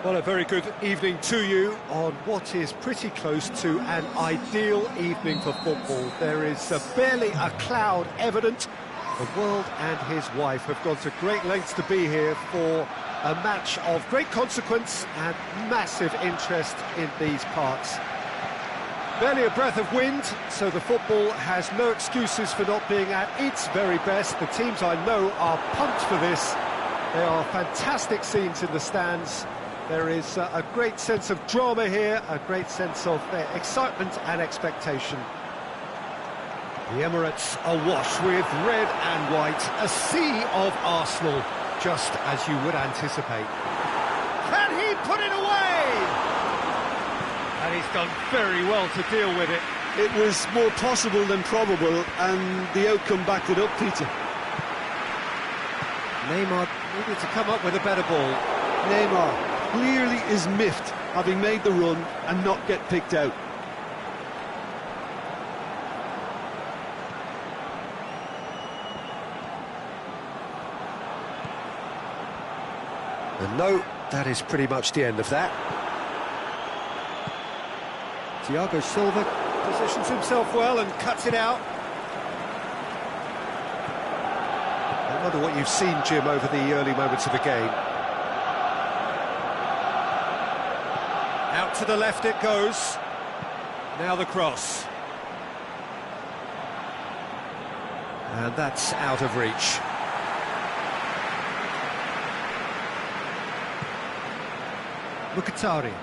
Well, a very good evening to you on what is pretty close to an ideal evening for football. There is barely a cloud evident. The world and his wife have gone to great lengths to be here for a match of great consequence and massive interest in these parts. Barely a breath of wind, so the football has no excuses for not being at its very best. The teams I know are pumped for this. There are fantastic scenes in the stands. There is a great sense of drama here, a great sense of excitement and expectation. The Emirates awash with red and white, a sea of Arsenal, just as you would anticipate. Can he put it away? And he's done very well to deal with it. It was more possible than probable, and the outcome backed it up, Peter. Neymar needed to come up with a better ball. Neymar clearly is miffed, having made the run and not get picked out. And no, that is pretty much the end of that. Thiago Silva positions himself well and cuts it out. I wonder what you've seen, Jim, over the early moments of the game. Out to the left it goes. Now the cross. And that's out of reach. Mkhitaryan.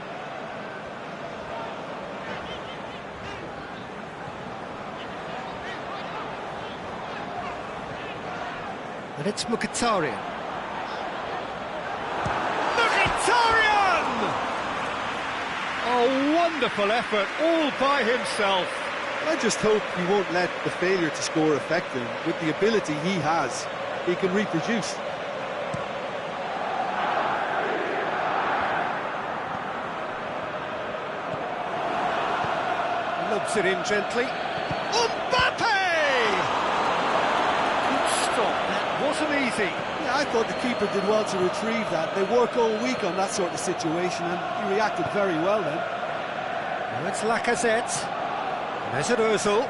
And it's Mkhitaryan. Oh, wonderful effort, all by himself. I just hope he won't let the failure to score affect him. With the ability he has, he can reproduce. Lobs it in gently. Mbappe! Good stop, that wasn't easy. Yeah, I thought the keeper did well to retrieve that. They work all week on that sort of situation, and he reacted very well then. Now it's Lacazette. Mesut Ozil.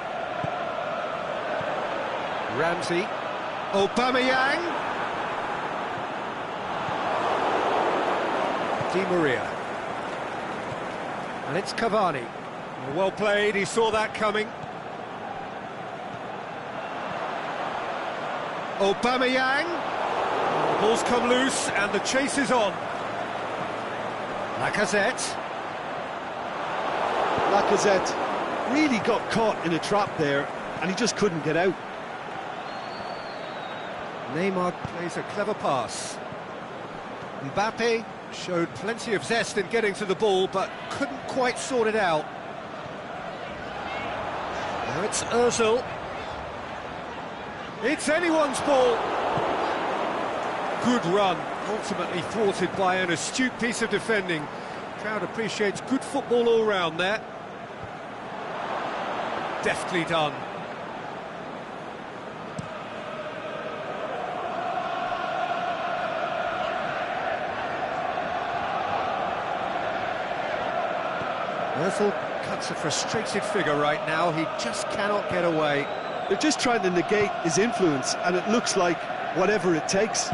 Ramsey. Aubameyang. Di Maria. And it's Cavani. Well played, he saw that coming. Aubameyang. The ball's come loose and the chase is on. Lacazette. Lacazette really got caught in a trap there, and he just couldn't get out. Neymar plays a clever pass. Mbappe showed plenty of zest in getting to the ball, but couldn't quite sort it out. Now it's Ozil. It's anyone's ball. Good run, ultimately thwarted by an astute piece of defending. Crowd appreciates good football all round there. Deftly done. Ozil cuts a frustrated figure right now. He just cannot get away. They're just trying to negate his influence, and it looks like whatever it takes.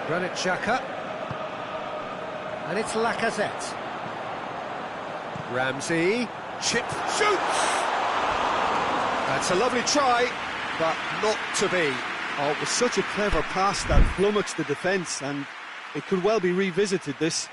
Granit Xhaka. And it's Lacazette. Ramsey. Chip shoots! That's a lovely try, but not to be. Oh, it was such a clever pass that flummoxed the defence, and it could well be revisited, this.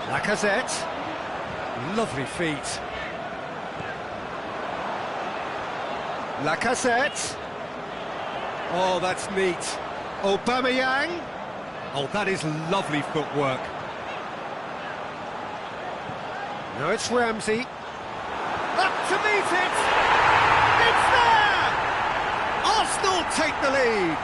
Lacazette. Lovely feet. Lacazette. Oh, that's neat. Aubameyang. Oh, that is lovely footwork. Now it's Ramsey. Up to meet it! It's there! Arsenal take the lead.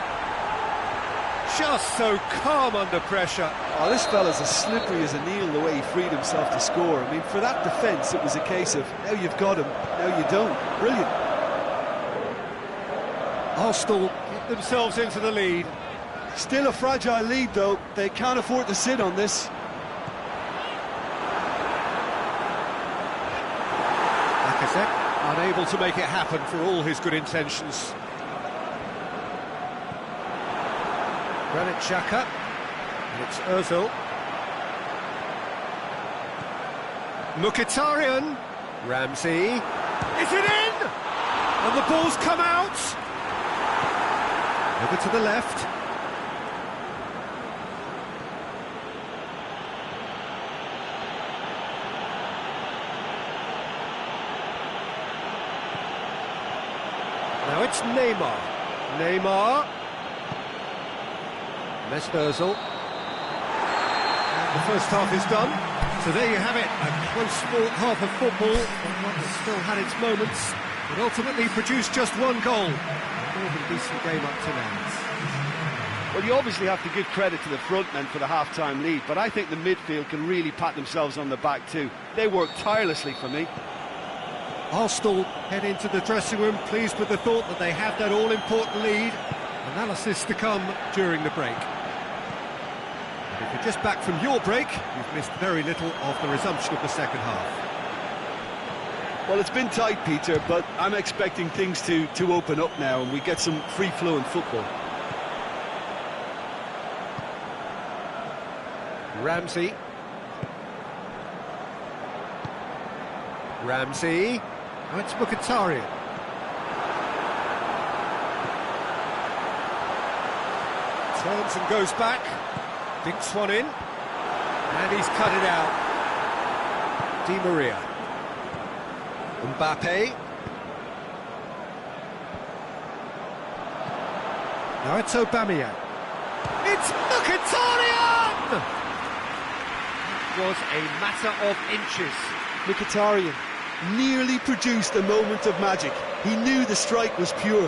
Just so calm under pressure. Oh, this fella's as slippery as a needle the way he freed himself to score. I mean, for that defence, it was a case of, now you've got him, now you don't. Brilliant. Arsenal get themselves into the lead. Still a fragile lead, though. They can't afford to sit on this. Lacazette, unable to make it happen for all his good intentions. Granit Xhaka, and it's Ozil. Mkhitaryan, Ramsey, is it in? And the ball's come out. Over to the left. Now it's Neymar. Neymar. Mesut Ozil. And the first half is done. So there you have it, a close-fought half of football, but one that still had its moments, but ultimately produced just one goal. A more than decent game up to now. Well, you obviously have to give credit to the front men for the half-time lead, but I think the midfield can really pat themselves on the back too. They worked tirelessly for me. Arsenal head into the dressing room pleased with the thought that they have that all-important lead. Analysis to come during the break. And if you're just back from your break, you've missed very little of the resumption of the second half. Well, it's been tight, Peter, but I'm expecting things to open up now and we get some free-flowing football. Ramsey. Ramsey. Oh, it's Mkhitaryan. Turns and goes back. Dinks one in. And he's cut it out. Di Maria. Mbappe. Now it's Aubameyang. It's Mkhitaryan! It was a matter of inches. Mkhitaryan nearly produced a moment of magic. He knew the strike was pure.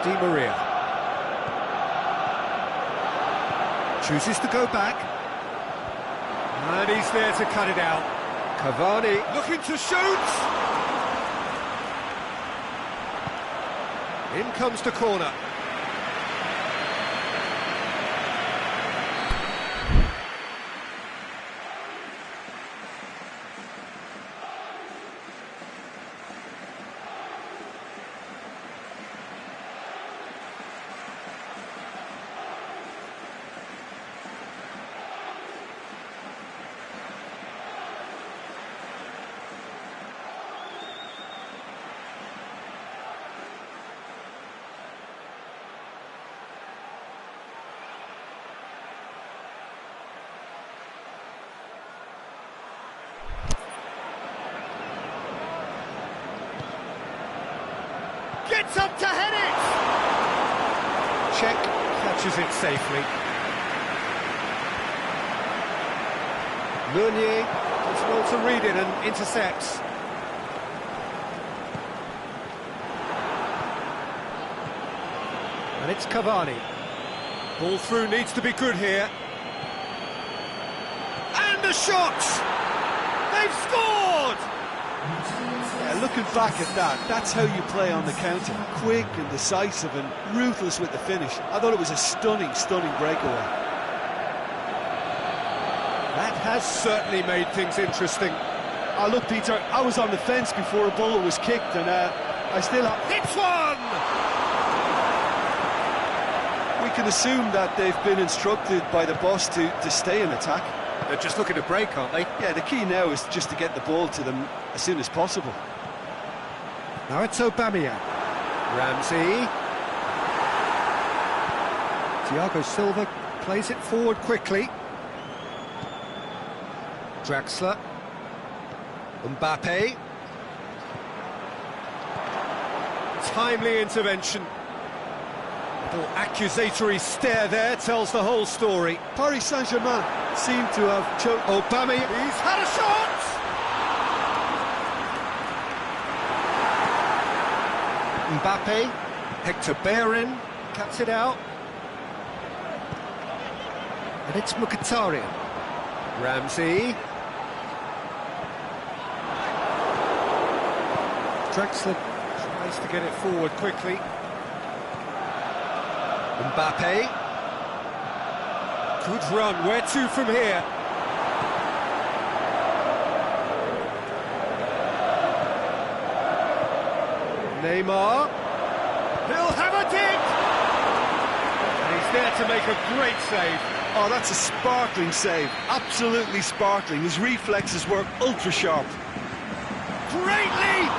Di Maria chooses to go back, and he's there to cut it out. Cavani looking to shoot. In comes the corner. Gets up to head it! Check, catches it safely. Meunier does well to read it and intercepts. And it's Cavani. Ball through needs to be good here. And a shot! They've scored! Yeah, looking back at that, that's how you play on the counter. Quick and decisive and ruthless with the finish. I thought it was a stunning, stunning breakaway. That has certainly made things interesting. Oh, look, Peter, I was on the fence before a ball was kicked, and I still have... It's one! We can assume that they've been instructed by the boss to stay in attack. They're just looking to break, aren't they? Yeah, the key now is just to get the ball to them as soon as possible. Now it's Aubameyang. Ramsey. Thiago Silva plays it forward quickly. Draxler. Mbappe. Timely intervention. Little accusatory stare there tells the whole story. Paris Saint-Germain seem to have choked. Aubameyang, he's had a shot! Mbappe, Hector Bellerin, cuts it out. And it's Mkhitaryan. Ramsey. Draxler tries to get it forward quickly. Mbappe. Good run, where to from here? Neymar. He'll have a dig! And he's there to make a great save. Oh, that's a sparkling save. Absolutely sparkling. His reflexes work ultra sharp. Great leap!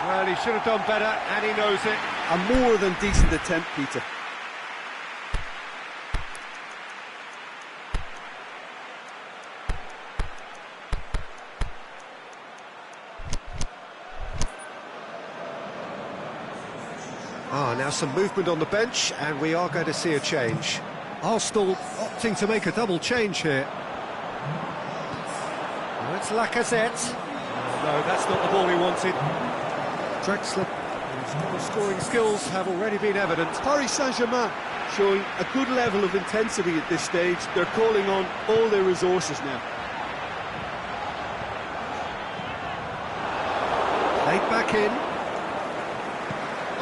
Well, he should have done better, and he knows it. A more than decent attempt, Peter. Now some movement on the bench, and we are going to see a change. Arsenal opting to make a double change here. Oh, it's Lacazette. No, that's not the ball he wanted. Draxler, whose goal-scoring skills have already been evident. Paris Saint-Germain showing a good level of intensity at this stage. They're calling on all their resources now. Played back in.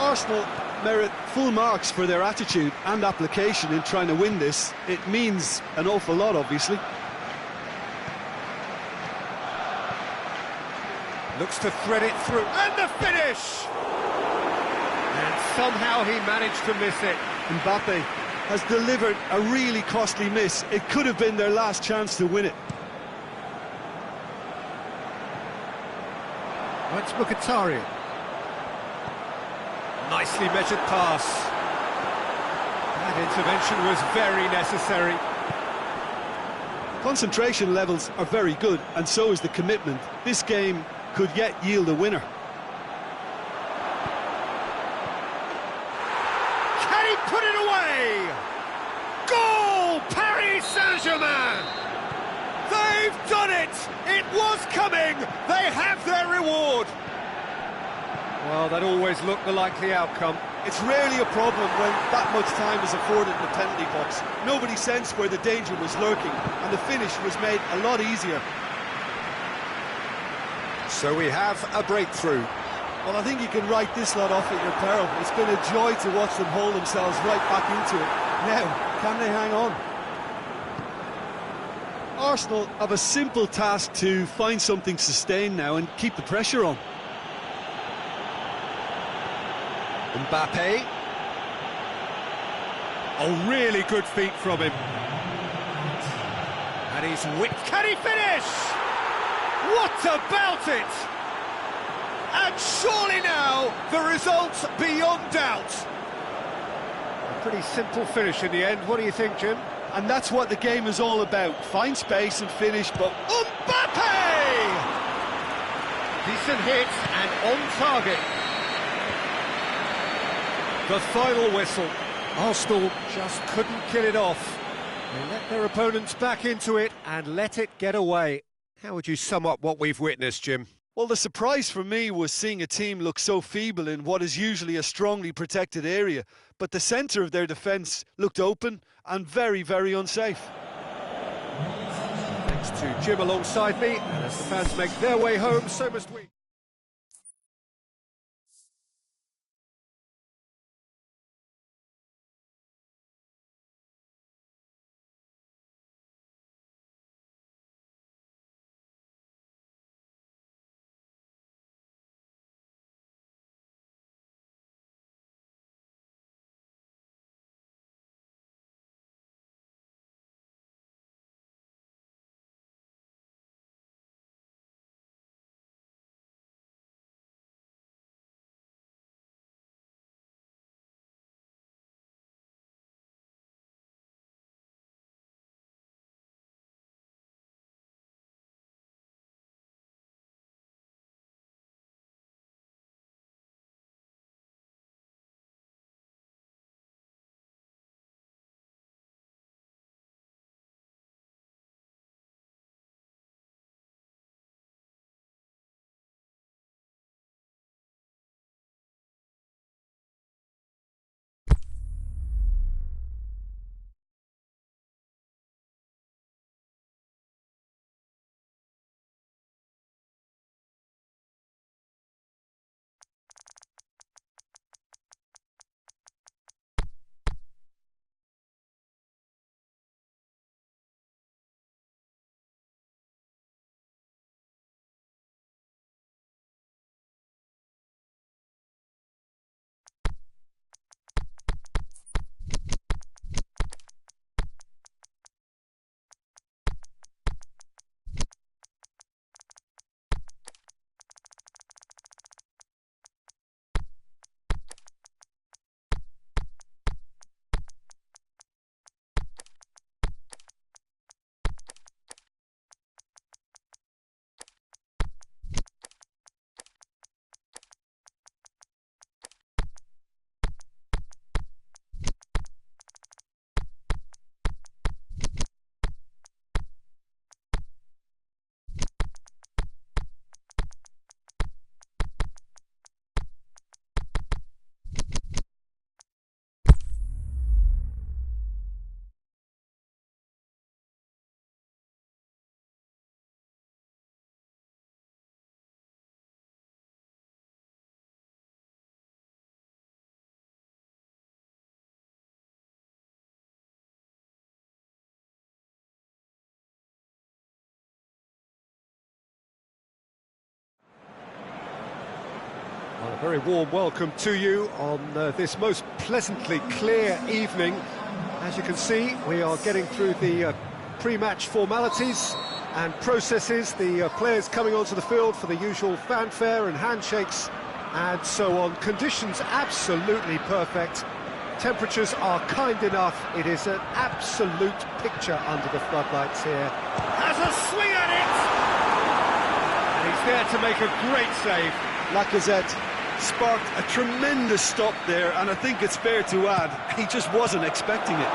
Arsenal merit full marks for their attitude and application in trying to win this. It means an awful lot, obviously. Looks to thread it through, and the finish! And somehow he managed to miss it. Mbappe has delivered a really costly miss. It could have been their last chance to win it. That's Mkhitaryan. Nicely measured pass. That intervention was very necessary. Concentration levels are very good, and so is the commitment. This game could yet yield a winner. Can he put it away? Goal! Paris Saint-Germain! They've done it! It was coming! They have their reward! Well, that always looked the likely outcome. It's rarely a problem when that much time is afforded in the penalty box. Nobody sensed where the danger was lurking, and the finish was made a lot easier. So we have a breakthrough. Well, I think you can write this lot off at your peril. It's been a joy to watch them haul themselves right back into it. Now, can they hang on? Arsenal have a simple task to find something sustained now and keep the pressure on. Mbappe. Oh, really good feet from him. And he's whipped. Can he finish? What about it? And surely now, the result's beyond doubt. A pretty simple finish in the end. What do you think, Jim? And that's what the game is all about. Find space and finish, but... Mbappe! Decent hit and on target. The final whistle. Arsenal just couldn't kill it off. They let their opponents back into it and let it get away. How would you sum up what we've witnessed, Jim? Well, the surprise for me was seeing a team look so feeble in what is usually a strongly protected area. But the centre of their defence looked open and very, very unsafe. Thanks to Jim alongside me, and as the fans make their way home, so must we. Very warm welcome to you on this most pleasantly clear evening. As you can see, we are getting through the pre-match formalities and processes, the players coming onto the field for the usual fanfare and handshakes and so on. Conditions absolutely perfect. Temperatures are kind enough. It is an absolute picture under the floodlights here. Has a swing at it! And he's there to make a great save. Lacazette sparked a tremendous stop there, and I think it's fair to add, he just wasn't expecting it.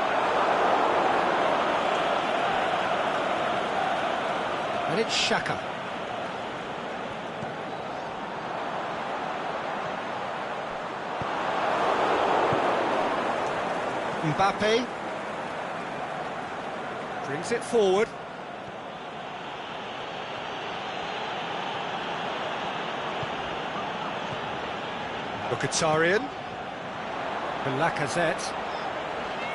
And it's Xhaka. Mbappe brings it forward. Mkhitaryan and Lacazette.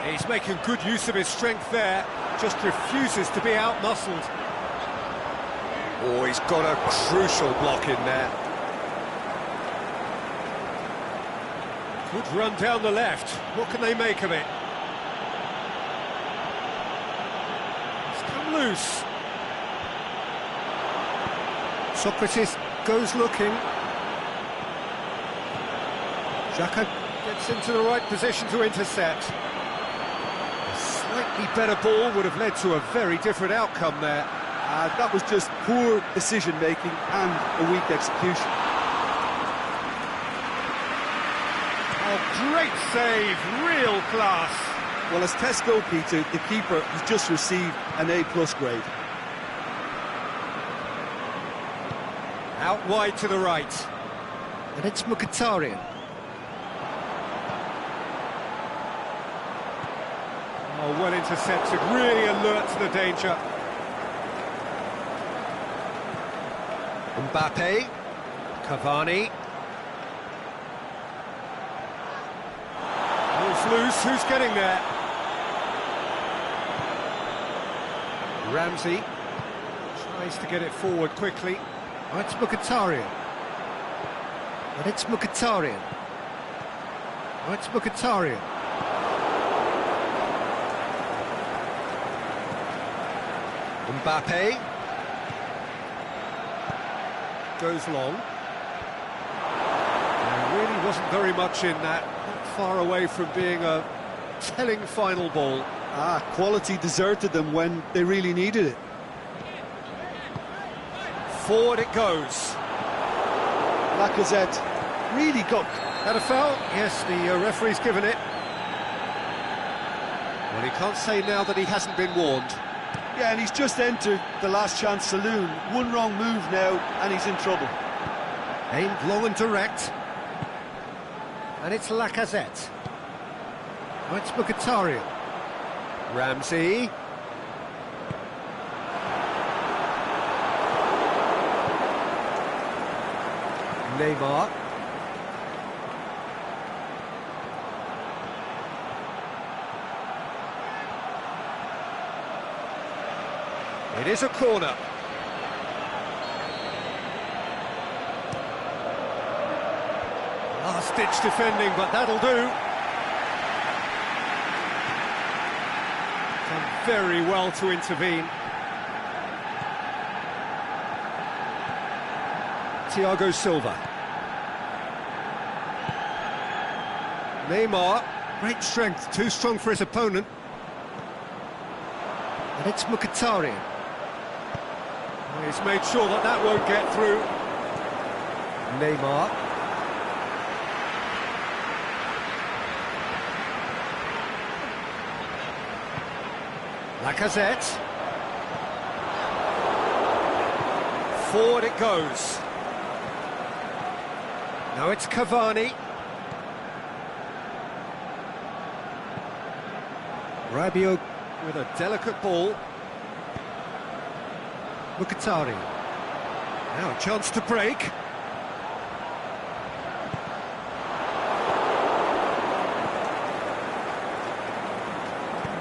He's making good use of his strength there, just refuses to be out-muscled. Oh, he's got a crucial block in there. Good run down the left. What can they make of it? It's come loose. Socrates goes looking. Xhaka gets into the right position to intercept. A slightly better ball would have led to a very different outcome there. That was just poor decision-making and a weak execution. Oh, great save, real class. Well, as test goalkeeper, the keeper has just received an A+ grade. Out wide to the right. And it's Mkhitaryan. Oh, well intercepted, really alert to the danger. Mbappe, Cavani. Ball's loose, who's getting there? Ramsey tries to get it forward quickly. Oh, it's Mkhitaryan. And it's Mkhitaryan. Oh, it's Mkhitaryan. Mbappe goes long. There really wasn't very much in that, not far away from being a telling final ball. Quality deserted them when they really needed it. Forward it goes. Lacazette really got... Had a foul? Yes, the referee's given it. Well, he can't say now that he hasn't been warned. Yeah, and he's just entered the last chance saloon. One wrong move now, and he's in trouble. Aimed low and direct. And it's Lacazette. Oh, it's Mkhitaryan. Ramsey. Neymar. It is a corner. Last-ditch defending, but that'll do. Done very well to intervene. Thiago Silva. Neymar, great strength, too strong for his opponent. And it's Mkhitaryan. He's made sure that that won't get through. Neymar. Lacazette. Forward it goes. Now it's Cavani. Rabiot with a delicate ball. Mkhitaryan. Now a chance to break.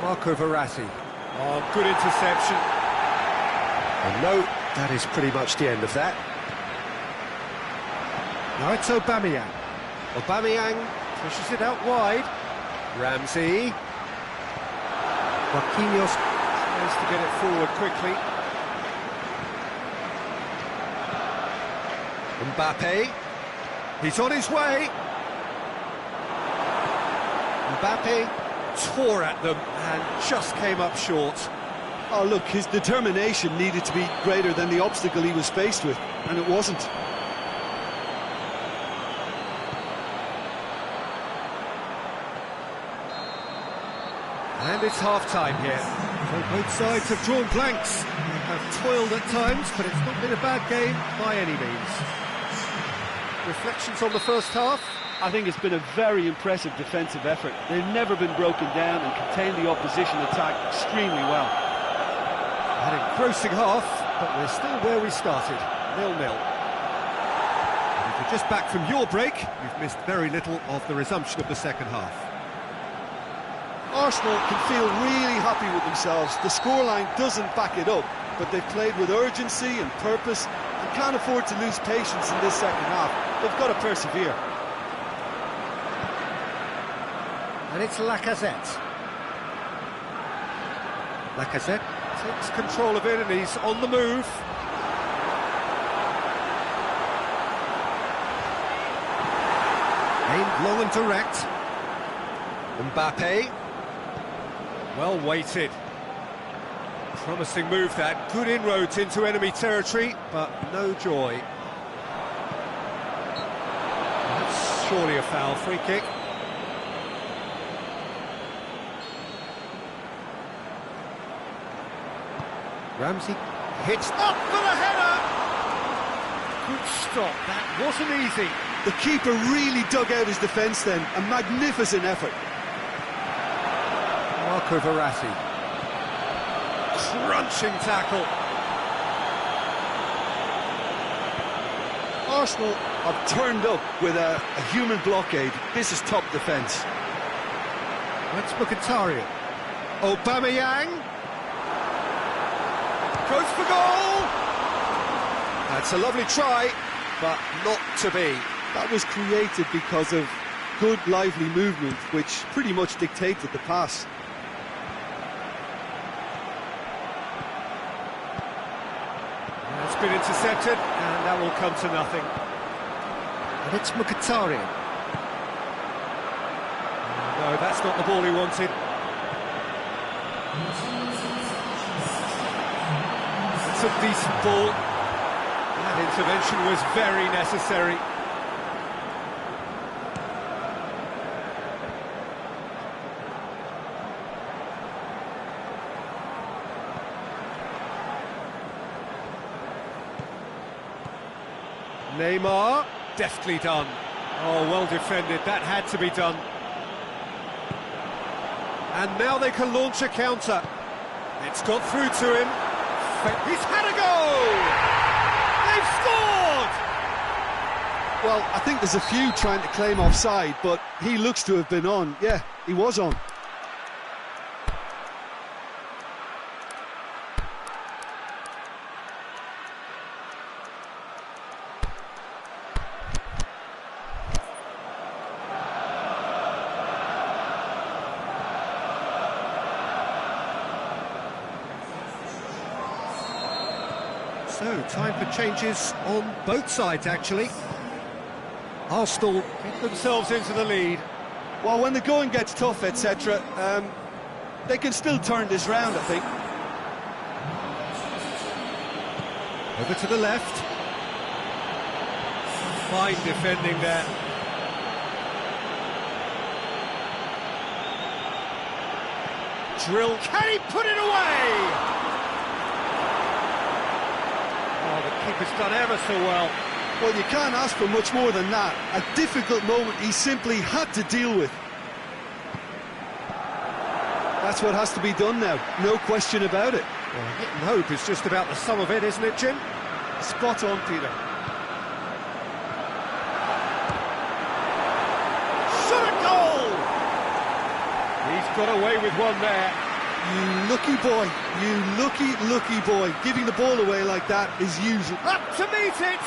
Marco Verratti. Oh, good interception. And no, that is pretty much the end of that. Now it's Aubameyang. Aubameyang pushes it out wide. Ramsey. Marquinhos tries to get it forward quickly. Mbappe. He's on his way. Mbappe tore at them and just came up short. Oh, look, his determination needed to be greater than the obstacle he was faced with, and it wasn't. And it's half-time here. So both sides have drawn blanks. They have toiled at times, but it's not been a bad game by any means. Reflections on the first half? I think it's been a very impressive defensive effort. They've never been broken down and contained the opposition attack extremely well. An engrossing half, but we're still where we started, 0-0. And if you're just back from your break, you've missed very little of the resumption of the second half. Arsenal can feel really happy with themselves. The scoreline doesn't back it up, but they've played with urgency and purpose and can't afford to lose patience in this second half. They've got to persevere. And it's Lacazette. Lacazette takes control of it and he's on the move. Aimed long and direct. Mbappe. Well weighted. Promising move that. Good inroads into enemy territory, but no joy. That's surely a foul. Free kick. Ramsey hits up for the header! Good stop, that wasn't easy. The keeper really dug out his defence then, a magnificent effort. Marco Verratti. Crunching tackle. Arsenal have turned up with a human blockade. This is top defence. That's Mkhitaryan. Aubameyang. Goes for goal! That's a lovely try, but not to be. That was created because of good, lively movement, which pretty much dictated the pass. It's been intercepted, and that will come to nothing. And it's Mkhitaryan. No, that's not the ball he wanted. It's a decent ball. That intervention was very necessary. Neymar, deftly done. Oh, well defended, that had to be done. And now they can launch a counter. It's got through to him. He's had a goal! They've scored! Well, I think there's a few trying to claim offside, but he looks to have been on. Yeah, he was on. So, time for changes on both sides, actually. Arsenal get themselves into the lead. Well, when the going gets tough, etc., they can still turn this round, I think. Over to the left. Fine defending there. Drill. Can he put it away? Oh, the keeper's done ever so well. Well, you can't ask for much more than that. A difficult moment he simply had to deal with. That's what has to be done now, no question about it. Well, hit and hope is just about the sum of it, isn't it, Jim? Spot on, Peter. Shot a goal! He's got away with one there. You lucky boy, you lucky boy. Giving the ball away like that is usual. Up to meet it!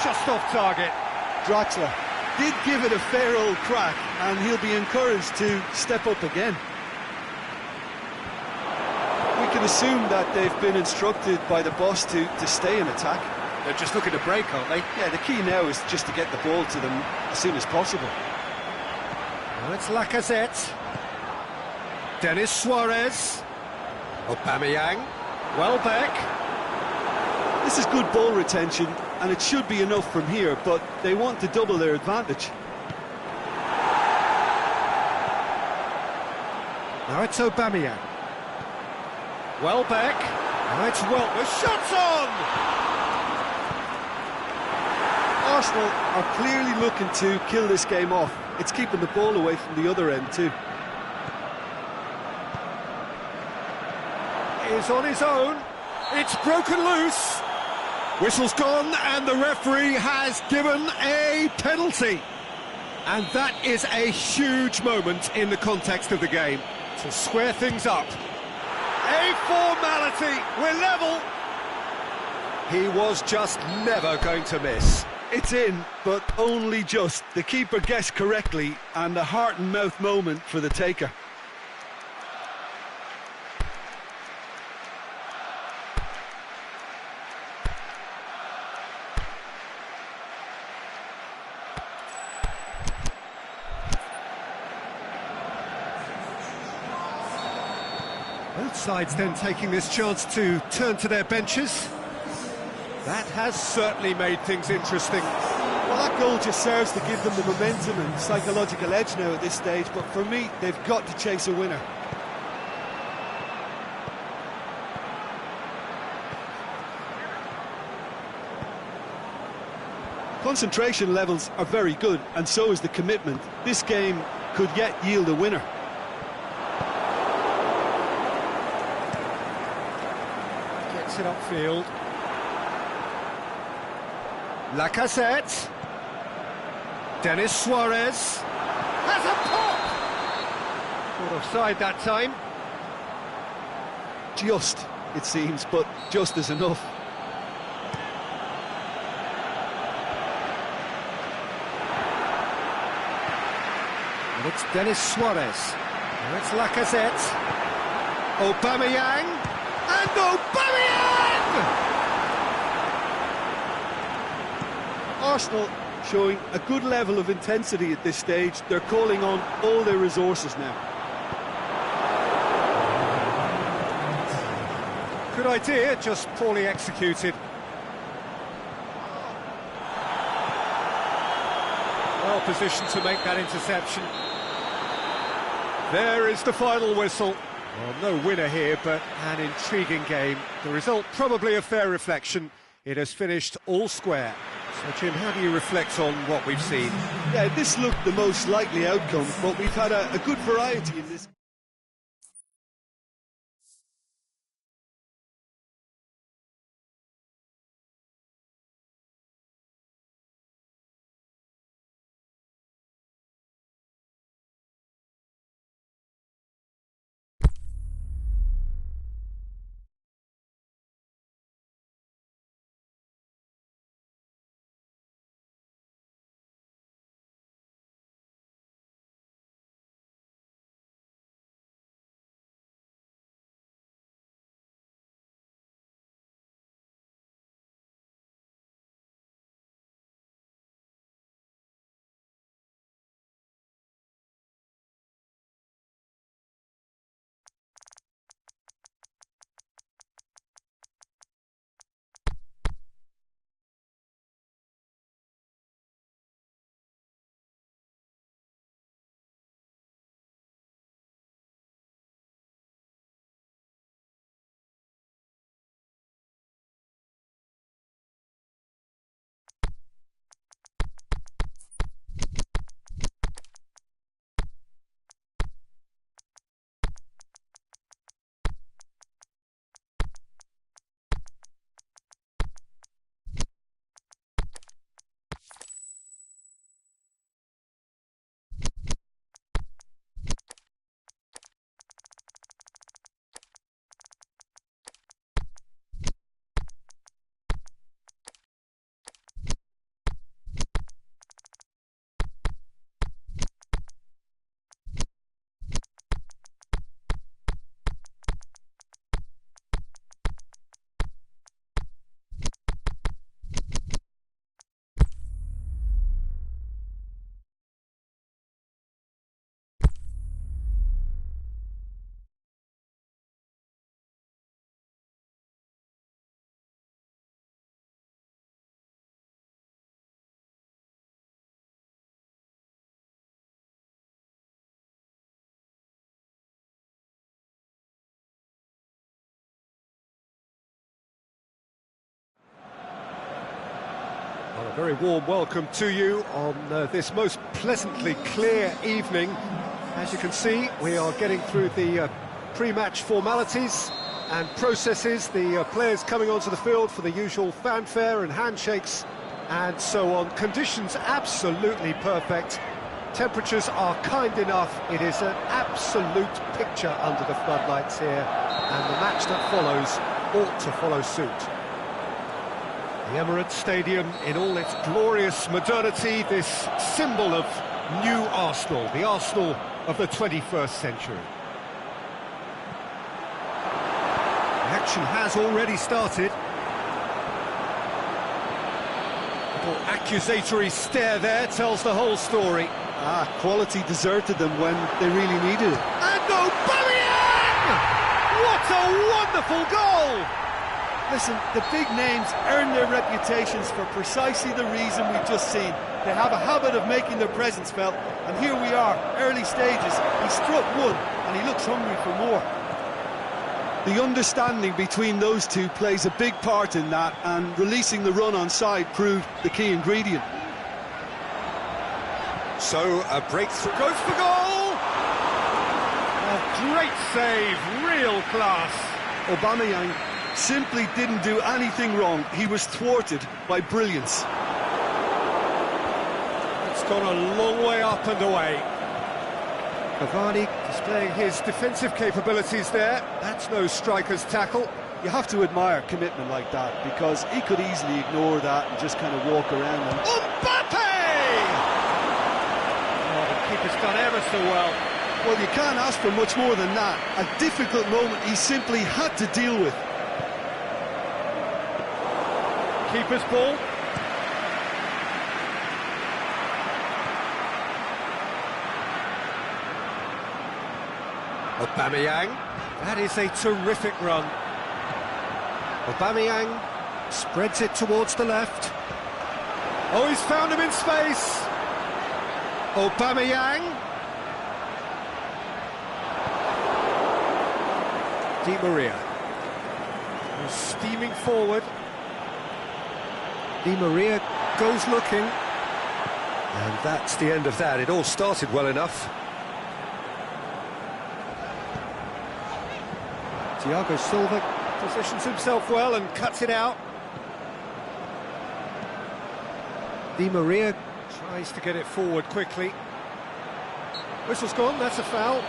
Just off target. Draxler did give it a fair old crack, and he'll be encouraged to step up again. We can assume that they've been instructed by the boss to stay in attack. They're just looking to break, aren't they? Yeah, the key now is just to get the ball to them as soon as possible. Now it's Lacazette. Denis Suarez. Aubameyang. Welbeck. This is good ball retention, and it should be enough from here, but they want to double their advantage. Now it's Aubameyang. Welbeck. Now it's the shot's on! Arsenal are clearly looking to kill this game off. It's keeping the ball away from the other end too. Is on his own. It's broken loose. Whistle's gone and the referee has given a penalty. And that is a huge moment in the context of the game to square things up. A formality. We're level. He was just never going to miss. It's in, but only just. The keeper guessed correctly, and a heart and mouth moment for the taker. Both sides then taking this chance to turn to their benches. That has certainly made things interesting. Well, that goal just serves to give them the momentum and psychological edge now at this stage, but for me, they've got to chase a winner. Concentration levels are very good, and so is the commitment. This game could yet yield a winner. Gets it upfield. Lacazette. Denis Suarez. Has a pop! Caught offside that time. Just, it seems, but just is enough. And it's Denis Suarez. Now it's Lacazette. Aubameyang. And Aubameyang! Arsenal showing a good level of intensity at this stage. They're calling on all their resources now. Good idea, just poorly executed. Well positioned to make that interception. There is the final whistle. Well, no winner here, but an intriguing game. The result probably a fair reflection. It has finished all square. So, Jim, how do you reflect on what we've seen? Yeah, this looked the most likely outcome, but we've had a good variety in this. Very warm welcome to you on this most pleasantly clear evening. As you can see, we are getting through the pre-match formalities and processes, the players coming onto the field for the usual fanfare and handshakes and so on. Conditions absolutely perfect. Temperatures are kind enough. It is an absolute picture under the floodlights here, and the match that follows ought to follow suit. The Emirates Stadium in all its glorious modernity, this symbol of new Arsenal, the Arsenal of the 21st century. The action has already started. A little accusatory stare there tells the whole story. Quality deserted them when they really needed it. And Aubameyang! What a wonderful goal! Listen, the big names earn their reputations for precisely the reason we've just seen. They have a habit of making their presence felt, and here we are, early stages. He struck one, and he looks hungry for more. The understanding between those two plays a big part in that, and releasing the run on side proved the key ingredient. So, a breakthrough goes for goal! Oh, great save, real class. Aubameyang simply didn't do anything wrong. He was thwarted by brilliance. It's gone a long way up and away. Cavani displaying his defensive capabilities there. That's no striker's tackle. You have to admire commitment like that, because he could easily ignore that and just kind of walk around them. Mbappe! Oh, the keeper's done ever so well. Well, you can't ask for much more than that. A difficult moment he simply had to deal with. Keeper's ball. Aubameyang. That is a terrific run. Aubameyang spreads it towards the left. Oh, he's found him in space. Aubameyang. Di Maria. He's steaming forward. Di Maria goes looking. And that's the end of that. It all started well enough. Thiago Silva positions himself well and cuts it out. Di Maria tries to get it forward quickly. Whistle's gone, that's a foul.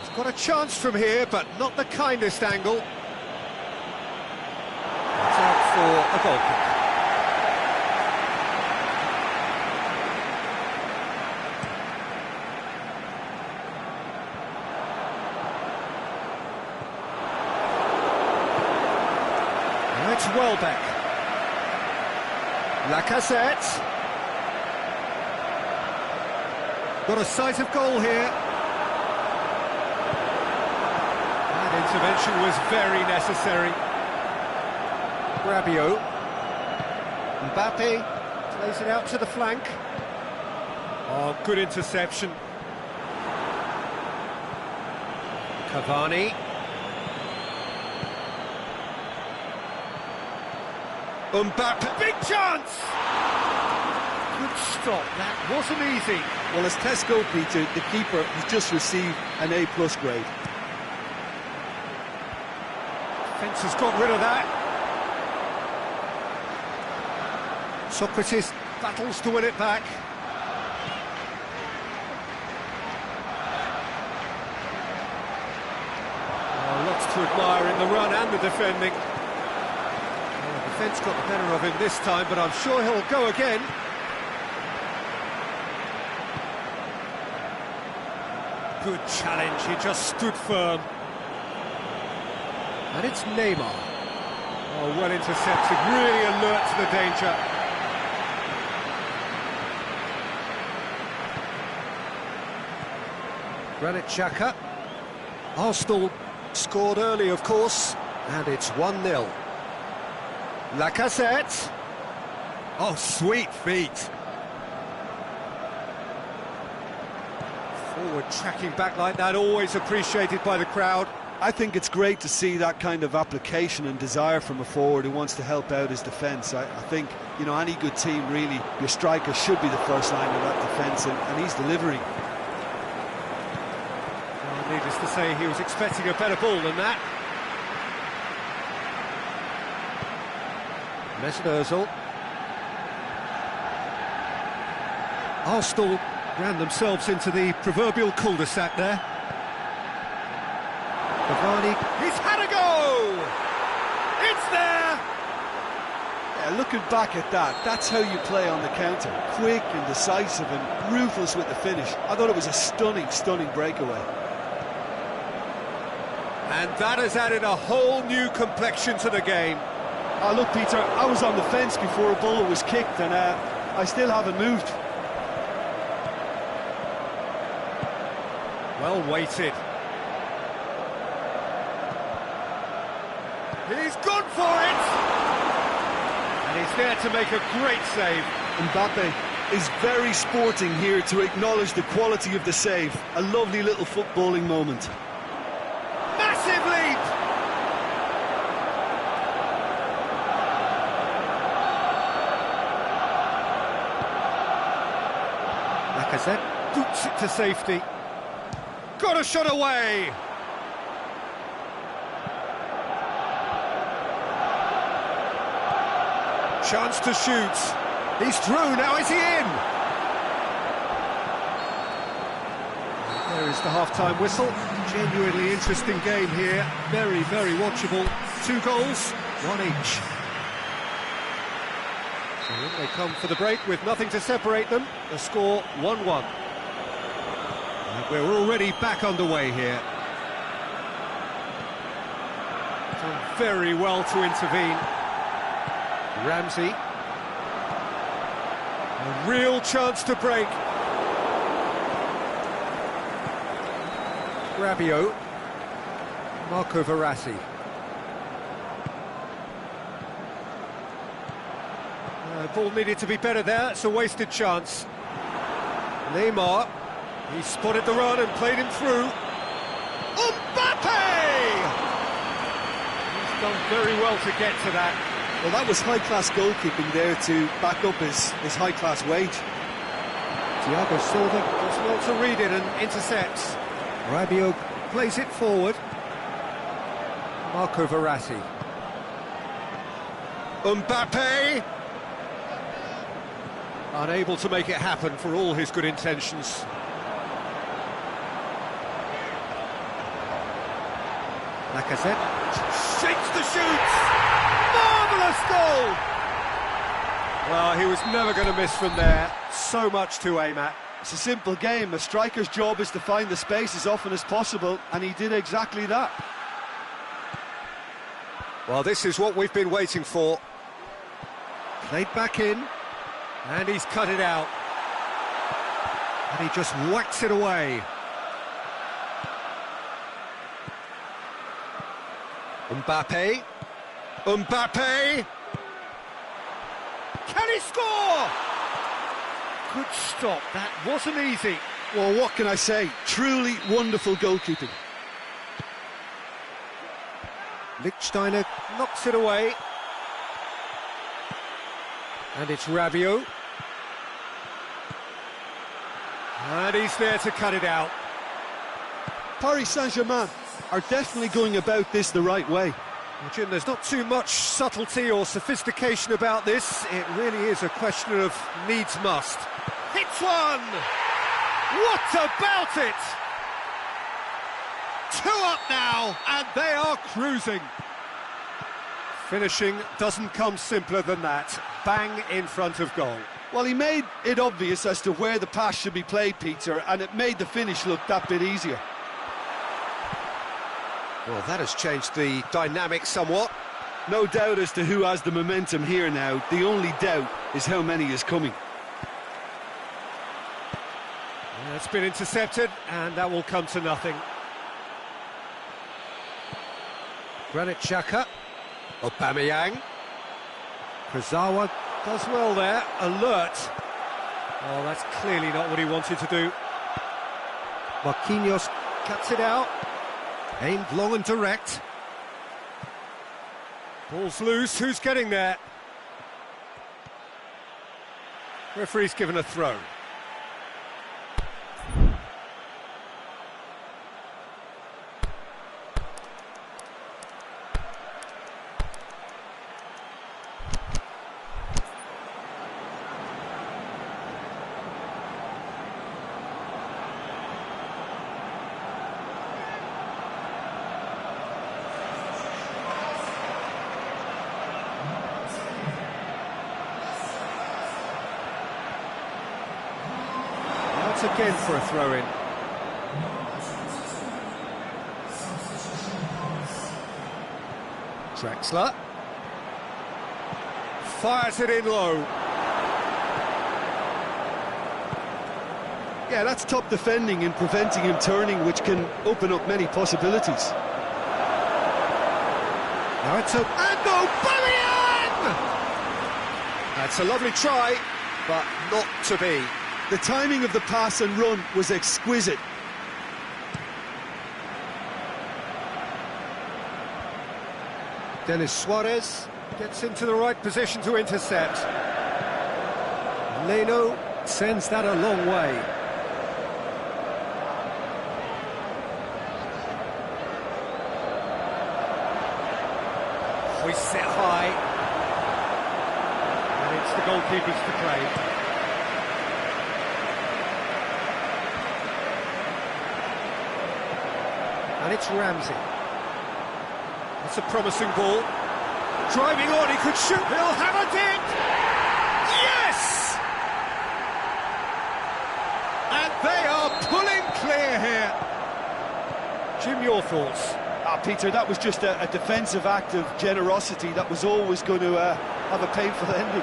He's got a chance from here, but not the kindest angle. It's out for a goal kick. It's Welbeck. Lacazette. Got a sight of goal here. That intervention was very necessary. Rabiot. Mbappe plays it out to the flank. Oh, good interception. Cavani. Mbappe, big chance! Good stop, that wasn't easy. Well, as Tesco, Peter, the keeper has just received an A+ grade. Defence has got rid of that. Socrates battles to win it back. Oh, lots to admire in the run and the defending. Defence got the better of him this time, but I'm sure he'll go again. Good challenge, he just stood firm. And it's Neymar. Oh, well intercepted, really alert to the danger. Granit Xhaka. Arsenal scored early, of course, and it's 1-0. Lacazette. Oh, sweet feet. Forward tracking back like that, always appreciated by the crowd. I think it's great to see that kind of application and desire from a forward who wants to help out his defence. I think, you know, any good team, really, your striker should be the first line of that defence, and he's delivering. Well, needless to say, he was expecting a better ball than that. Mesut Ozil. Arsenal ran themselves into the proverbial cul-de-sac there. Cavani, he's had a go! It's there! Yeah, looking back at that, that's how you play on the counter. Quick and decisive and ruthless with the finish. I thought it was a stunning, stunning breakaway. And that has added a whole new complexion to the game. Oh, look, Peter, I was on the fence before a ball was kicked, and I still haven't moved. Well weighted. He's gone for it! And he's there to make a great save. Mbappe is very sporting here to acknowledge the quality of the save. A lovely little footballing moment. Massive leap! Lacazette boots it to safety. Got a shot away! Chance to shoot. He's through, now is he in? There is the half-time whistle. Genuinely interesting game here. Very, very watchable. 2 goals, 1 each. So in they come for the break with nothing to separate them. The score 1-1. And we're already back underway here. Done very well to intervene. Ramsey. A real chance to break. Rabiot. Marco Verratti. Ball needed to be better there. It's a wasted chance. Neymar. He spotted the run and played him through. Mbappe! He's done very well to get to that. Well, that was high-class goalkeeping there to back up his high-class wage. Thiago Silva does well to read it and intercepts. Rabiot plays it forward. Marco Verratti. Mbappe! Unable to make it happen for all his good intentions. Lacazette shakes the shoots! Marvellous goal! Well, he was never going to miss from there. So much to aim at. It's a simple game. A striker's job is to find the space as often as possible, and he did exactly that. Well, this is what we've been waiting for. Played back in, and he's cut it out. And he just whacks it away. Mbappe. Mbappe! Can he score? Good stop, that wasn't easy. Well, what can I say? Truly wonderful goalkeeping. Lichtsteiner knocks it away. And it's Rabiot. And he's there to cut it out. Paris Saint-Germain are definitely going about this the right way. Well, Jim, there's not too much subtlety or sophistication about this. It really is a question of needs must. Hits one! What about it? 2 up now, and they are cruising. Finishing doesn't come simpler than that. Bang in front of goal. Well, he made it obvious as to where the pass should be played, Peter, and it made the finish look that bit easier. Well, that has changed the dynamic somewhat. No doubt as to who has the momentum here now. The only doubt is how many is coming. It's been intercepted, and that will come to nothing. Granit Xhaka. Aubameyang. Kurzawa does well there. Alert. Oh, that's clearly not what he wanted to do. Marquinhos cuts it out. Aimed long and direct. Ball's loose, who's getting there? Referee's given a throw. Again for a throw-in. Drexler fires it in low. Yeah, that's top defending and preventing him turning, which can open up many possibilities. Now it's a... and Aubameyang! That's a lovely try, but not to be. The timing of the pass and run was exquisite. Denis Suarez gets into the right position to intercept. Leno sends that a long way. Hoists it high. And it's the goalkeepers to claim. And it's Ramsey. That's a promising ball. Driving on, he could shoot, he'll have a dip! Yes! And they are pulling clear here. Jim, your thoughts? Peter, that was just a defensive act of generosity that was always going to have a painful ending.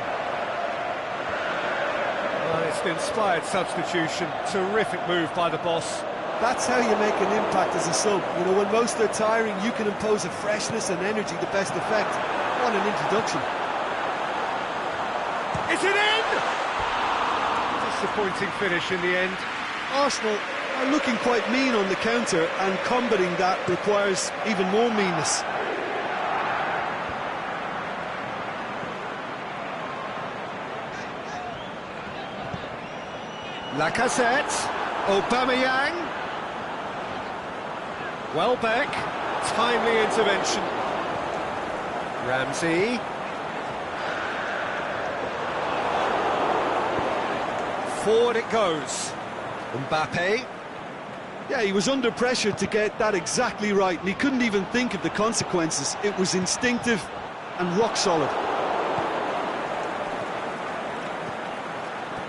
Well, it's an inspired substitution. Terrific move by the boss. That's how you make an impact as a sub. You know, when most are tiring, you can impose a freshness and energy to best effect. What an introduction. Is it in? Disappointing finish in the end. Arsenal are looking quite mean on the counter, and combating that requires even more meanness. Lacazette, Aubameyang. Welbeck, timely intervention. Ramsey. Forward it goes. Mbappe. Yeah, he was under pressure to get that exactly right, and he couldn't even think of the consequences. It was instinctive and rock solid.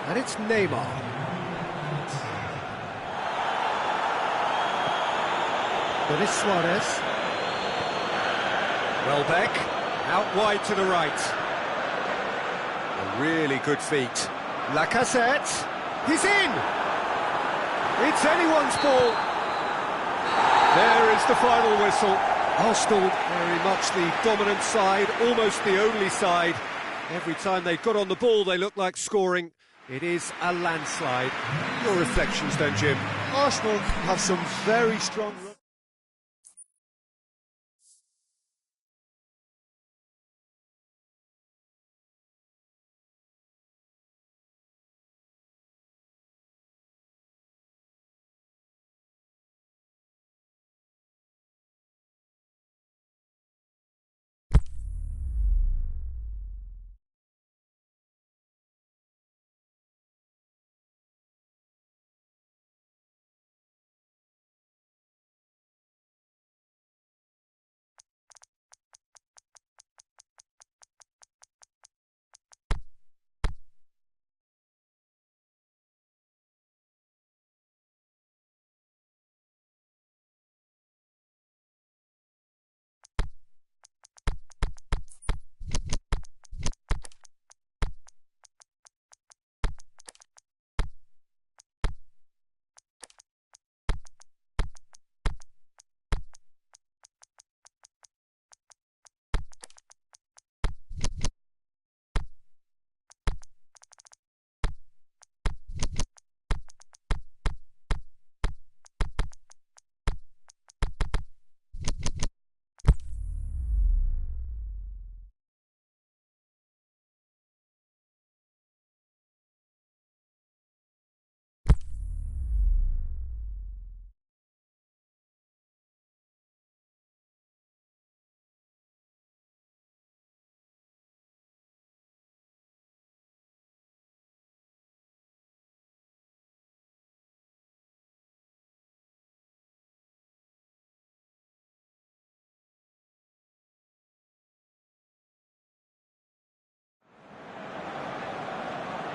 And it's Neymar. Denis Suarez. Welbeck, out wide to the right. A really good feat. Lacazette, he's in! It's anyone's ball. There is the final whistle. Arsenal very much the dominant side, almost the only side. Every time they got on the ball, they looked like scoring. It is a landslide. Your reflections then, Jim? Arsenal have some very strong...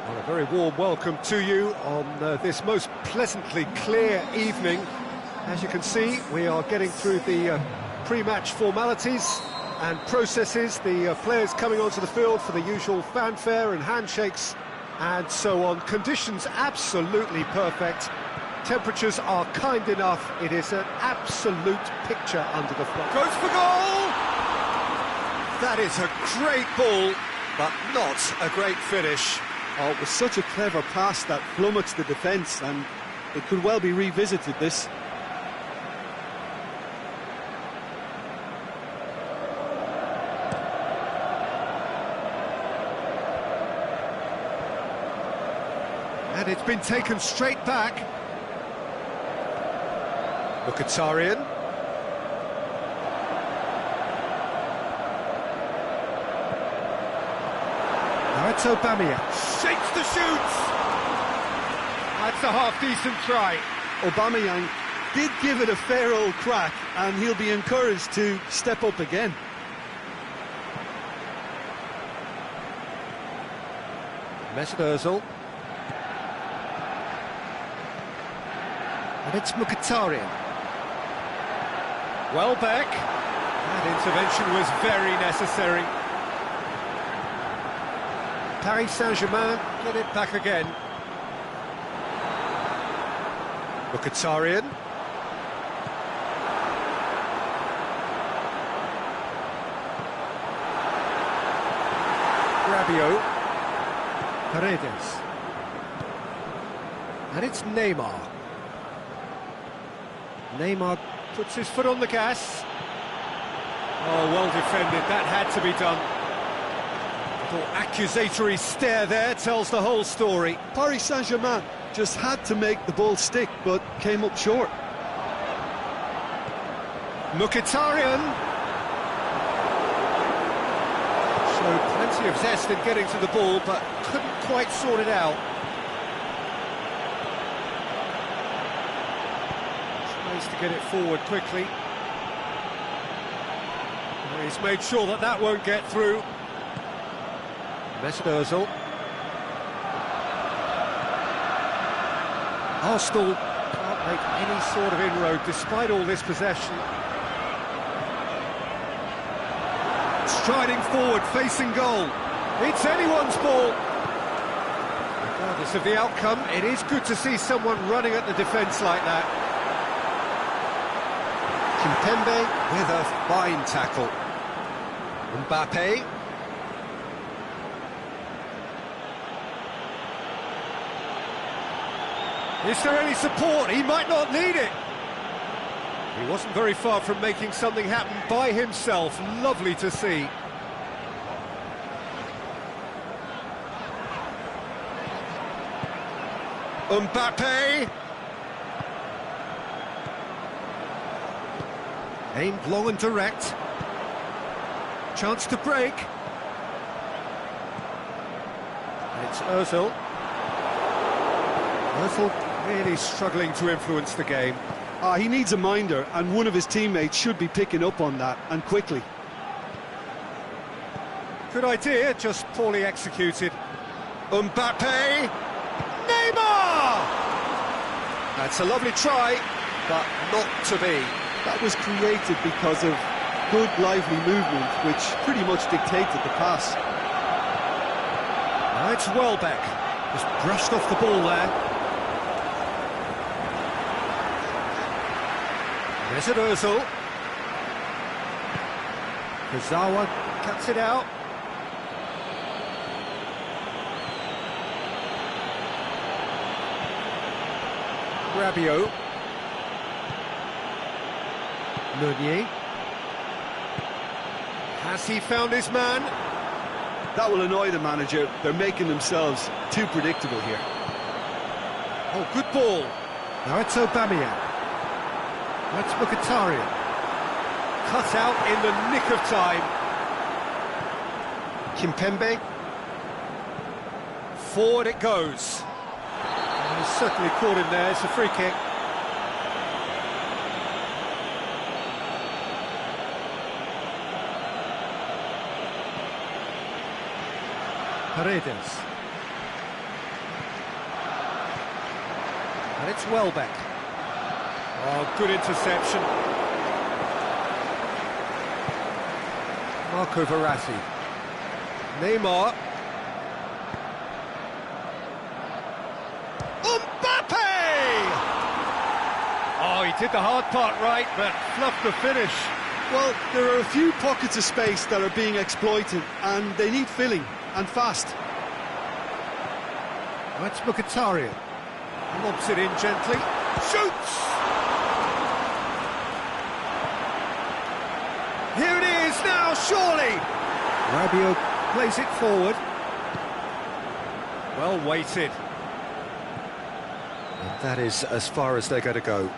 Well, a very warm welcome to you on this most pleasantly clear evening. As you can see, we are getting through the pre-match formalities and processes, the players coming onto the field for the usual fanfare and handshakes and so on. Conditions absolutely perfect. Temperatures are kind enough. It is an absolute picture under the flag. Goes for goal! That is a great ball, but not a great finish. Oh, it was such a clever pass that flummoxed the defence, and it could well be revisited, this. And it's been taken straight back. Mkhitaryan. Now it's Aubameyang. Shakes the shoots! That's a half-decent try. Aubameyang did give it a fair old crack, and he'll be encouraged to step up again. Mesut Ozil. And it's Mkhitaryan. Welbeck. That intervention was very necessary. Paris Saint-Germain get it back again. Mkhitaryan. Rabiot. Paredes. And it's Neymar. Neymar puts his foot on the gas. Oh, well defended, that had to be done. Little accusatory stare there tells the whole story. Paris Saint-Germain just had to make the ball stick, but came up short. Mkhitaryan. Showed plenty of zest in getting to the ball, but couldn't quite sort it out. Tries to get it forward quickly. Well, he's made sure that that won't get through. Mesut Ozil. Arsenal can't make any sort of inroad despite all this possession. Striding forward, facing goal. It's anyone's ball. Regardless of the outcome, it is good to see someone running at the defence like that. Kimpembe with a fine tackle. Mbappe. Is there any support? He might not need it. He wasn't very far from making something happen by himself. Lovely to see. Mbappe. Aimed long and direct. Chance to break. It's Ozil. Ozil really struggling to influence the game. He needs a minder, and one of his teammates should be picking up on that, and quickly. Good idea, just poorly executed. Mbappe! Neymar! That's a lovely try, but not to be. That was created because of good, lively movement, which pretty much dictated the pass. Now it's Welbeck. Just brushed off the ball there. Mesut Ozil. Kazawa cuts it out. Rabiot. Meunier. Has he found his man? That will annoy the manager. They're making themselves too predictable here. Oh, good ball. Now it's Aubameyang. That's Mkhitaryan. Cut out in the nick of time. Kimpembe. Forward it goes. And he's certainly caught him there. It's a free kick. Paredes. And it's Welbeck. Oh, good interception. Marco Verratti. Neymar. Oh, he did the hard part right, but fluffed the finish. Well, there are a few pockets of space that are being exploited, and they need filling, and fast. That's Mkhitaryan. Lobs it in gently. Shoots! Here it is now, surely! Rabiot plays it forward. Well weighted. And that is as far as they're going to go.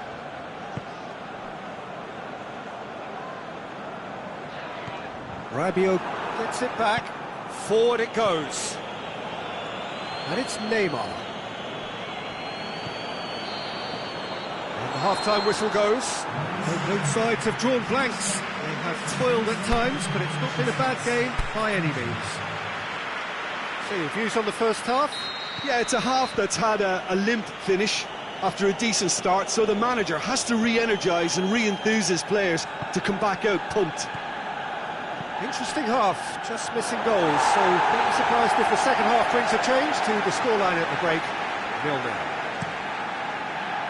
Rabiot gets it back. Forward it goes. And it's Neymar. And the half-time whistle goes. Both sides have drawn blanks. They have toiled at times, but it's not been a bad game by any means. So your views on the first half? Yeah, it's a half that's had a limp finish after a decent start, so the manager has to re-energise and re-enthuse his players to come back out pumped. Interesting half, just missing goals, so don't be surprised if the second half brings a change to the scoreline at the break, 0-0.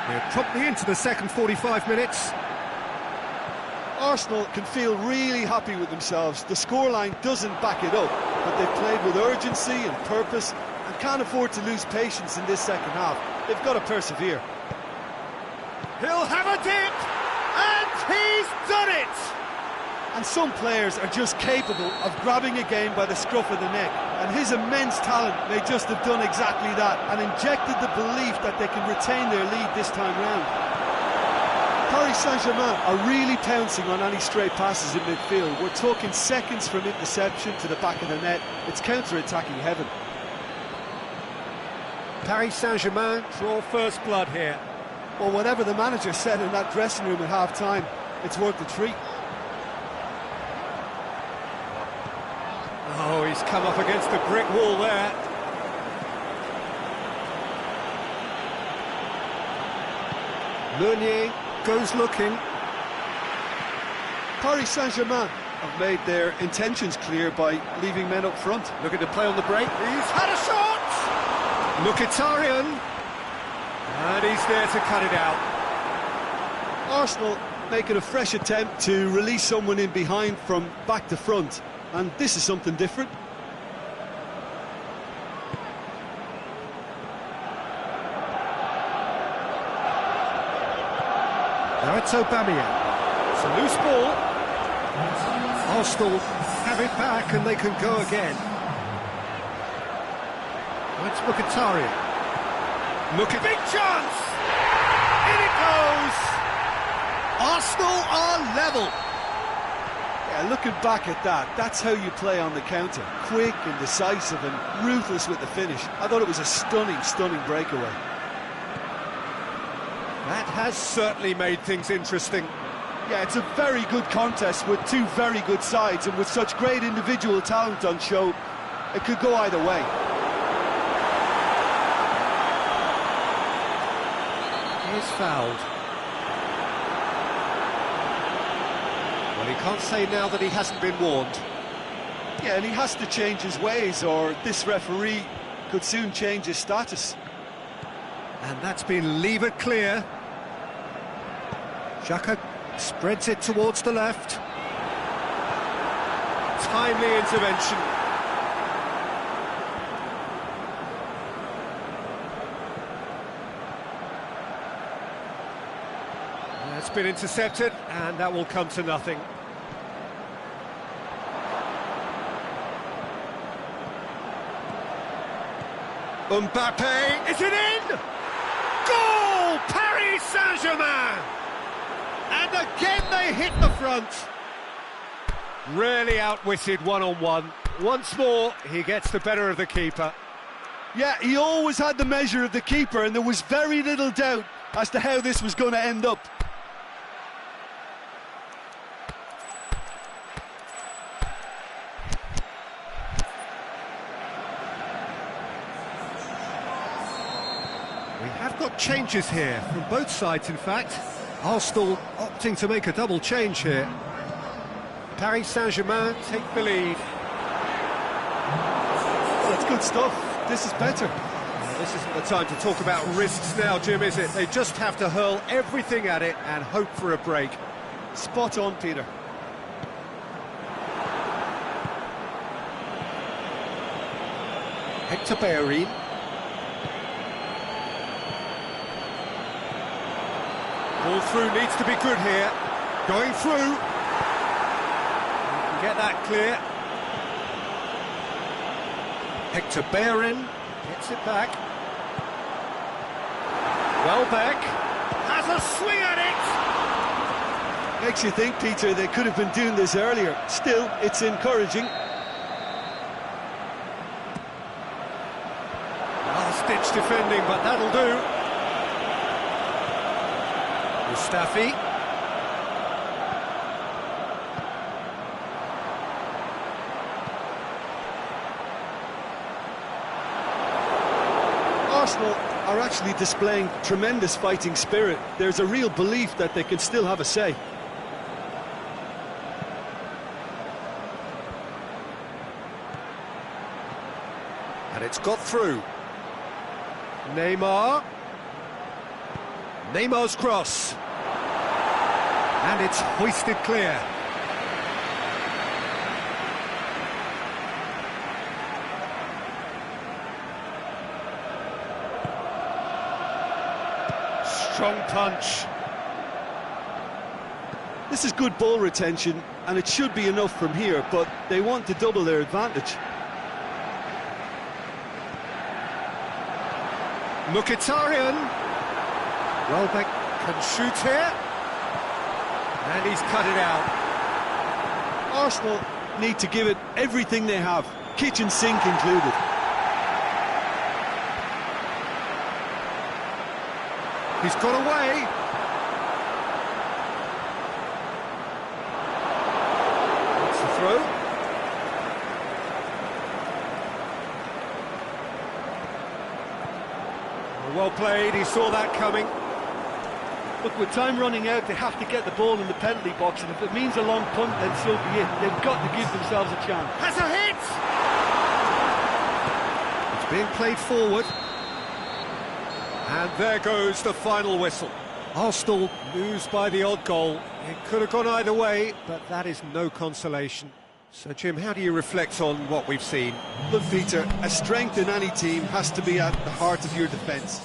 We're promptly into the second 45 minutes. Arsenal can feel really happy with themselves. The scoreline doesn't back it up, but they've played with urgency and purpose and can't afford to lose patience in this second half. They've got to persevere. He'll have a dip, and he's done it! And some players are just capable of grabbing a game by the scruff of the neck, and his immense talent may just have done exactly that and injected the belief that they can retain their lead this time round. Paris Saint-Germain are really pouncing on any stray passes in midfield. We're talking seconds from interception to the back of the net. It's counter-attacking heaven. Paris Saint-Germain draw first blood here. Well, whatever the manager said in that dressing room at half-time, it's worth the treat. Oh, he's come up against a brick wall there. Meunier goes looking. Paris Saint-Germain have made their intentions clear by leaving men up front. Looking to play on the break. He's had a shot! Mkhitaryan. And he's there to cut it out. Arsenal making a fresh attempt to release someone in behind from back to front. And this is something different. Now it's Aubameyang. It's a loose ball. Arsenal have it back and they can go again. That's Mkhitaryan. Big chance! In it goes! Arsenal are level. Yeah, looking back at that, that's how you play on the counter. Quick and decisive and ruthless with the finish. I thought it was a stunning, stunning breakaway. That has certainly made things interesting. Yeah, it's a very good contest with two very good sides, and with such great individual talent on show, it could go either way. He's fouled. Well, he can't say now that he hasn't been warned. Yeah, and he has to change his ways, or this referee could soon change his status. And that's been levered clear. Xhaka spreads it towards the left. Timely intervention. That's been intercepted, and that will come to nothing. Mbappe, is it in? Goal! Paris Saint-Germain! And again they hit the front. Really outwitted one-on-one. Once more, he gets the better of the keeper. Yeah, he always had the measure of the keeper, and there was very little doubt as to how this was going to end up. We have got changes here, from both sides in fact. Arsenal opting to make a double change here. Paris Saint-Germain take the lead. Well, that's good stuff. This is better. This isn't the time to talk about risks now, Jim, is it? They just have to hurl everything at it and hope for a break. Spot on, Peter. Hector Bellerin. Ball through needs to be good here. Going through. Get that clear. Hector Bellerin gets it back. Welbeck has a swing at it. Makes you think, Peter, they could have been doing this earlier. Still, it's encouraging. Last-ditch defending, but that'll do. Mustafi. Arsenal are actually displaying tremendous fighting spirit. There's a real belief that they can still have a say. And it's got through. Neymar. Neymar's cross. And it's hoisted clear. Strong punch. This is good ball retention, and it should be enough from here, but they want to double their advantage. Mkhitaryan. Welbeck can shoot here. And he's cut it out. Arsenal need to give it everything they have, kitchen sink included. He's got away. That's the throw. Well played, he saw that coming. Look, with time running out, they have to get the ball in the penalty box, and if it means a long punt, then so be it. They've got to give themselves a chance. Has a hit! It's being played forward. And there goes the final whistle. Arsenal lose by the odd goal. It could have gone either way, but that is no consolation. So, Jim, how do you reflect on what we've seen? Look, Peter, a strength in any team has to be at the heart of your defence.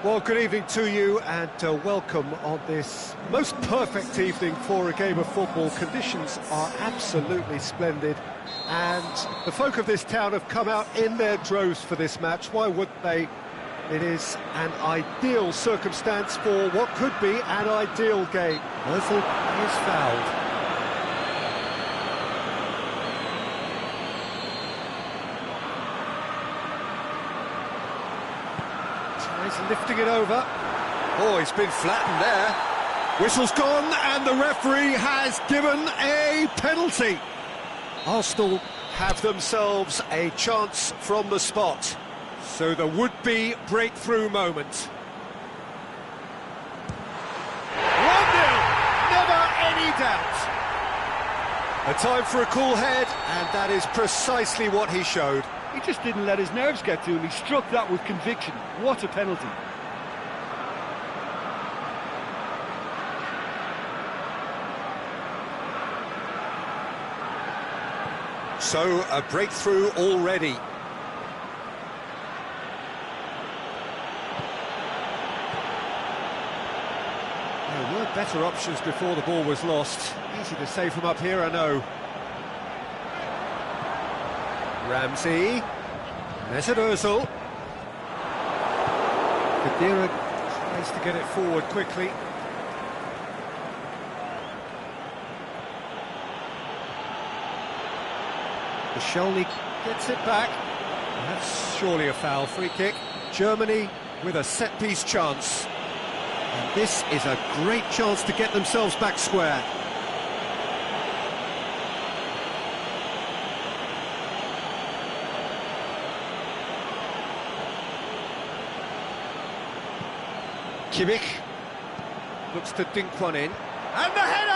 Well, good evening to you and welcome on this most perfect evening for a game of football. Conditions are absolutely splendid and the folk of this town have come out in their droves for this match. Why wouldn't they? It is an ideal circumstance for what could be an ideal game. Ozil is fouled. He's lifting it over. Oh, he's been flattened there. Whistle's gone and the referee has given a penalty. Arsenal have themselves a chance from the spot. So there would be breakthrough moment. 1-0, never any doubt. A time for a cool head, and that is precisely what he showed. He just didn't let his nerves get to him. He struck that with conviction. What a penalty. So, a breakthrough already. There were better options before the ball was lost. Easy to save from up here, I know. Ramsey, Mesut Ozil. Kadira tries to get it forward quickly. Koscielny gets it back. That's surely a foul. Free kick. Germany with a set-piece chance. And this is a great chance to get themselves back square. Kimmich looks to dink one in. And the header!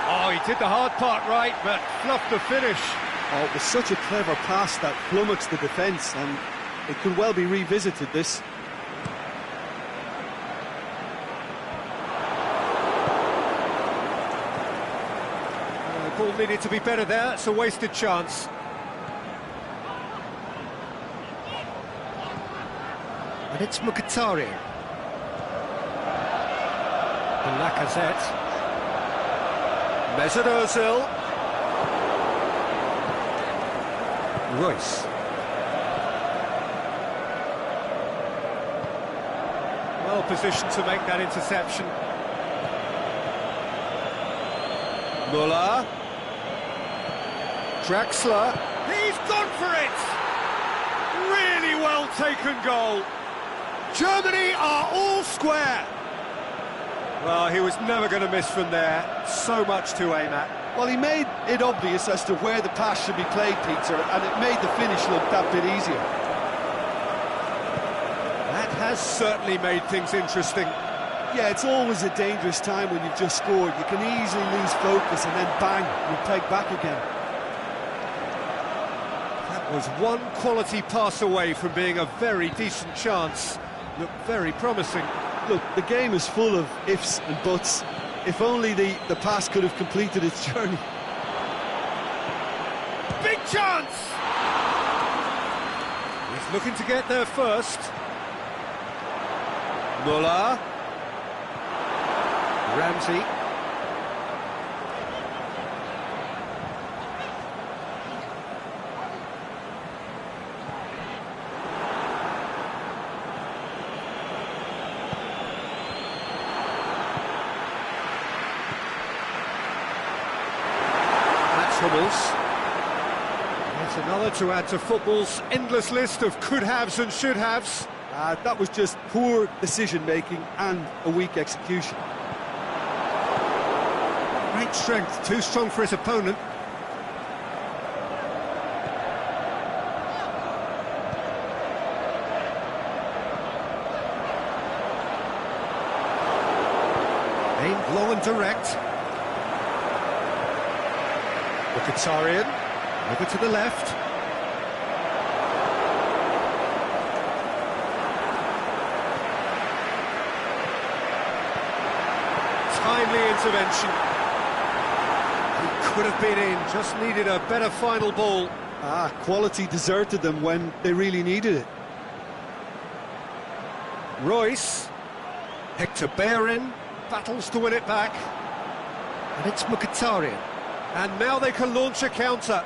Oh, he did the hard part right, but fluffed the finish. Oh, it was such a clever pass that flummoxed the defence, and it could well be revisited, this. The ball needed to be better there, it's a wasted chance. And it's Mkhitaryan. And Lacazette. Mesut Ozil. Royce. Well positioned to make that interception. Muller. Draxler. He's gone for it! Really well taken goal. Germany are all square. Well, he was never going to miss from there. So much to aim at. Well, he made it obvious as to where the pass should be played, Peter, and it made the finish look that bit easier. That has certainly made things interesting. Yeah, it's always a dangerous time when you've just scored. You can easily lose focus and then bang, you're pegged back again. That was one quality pass away from being a very decent chance. Looked very promising. Look, the game is full of ifs and buts. If only the pass could have completed its journey. Big chance! He's looking to get there first. Muller. Ramsey. That's another to add to football's endless list of could-haves and should-haves. That was just poor decision-making and a weak execution. Great strength, too strong for his opponent. Aimed low and direct. Mkhitaryan, over to the left. Timely intervention. He could have been in, just needed a better final ball. Quality deserted them when they really needed it. Royce. Hector Bellerin battles to win it back. And it's Mkhitaryan. And now they can launch a counter.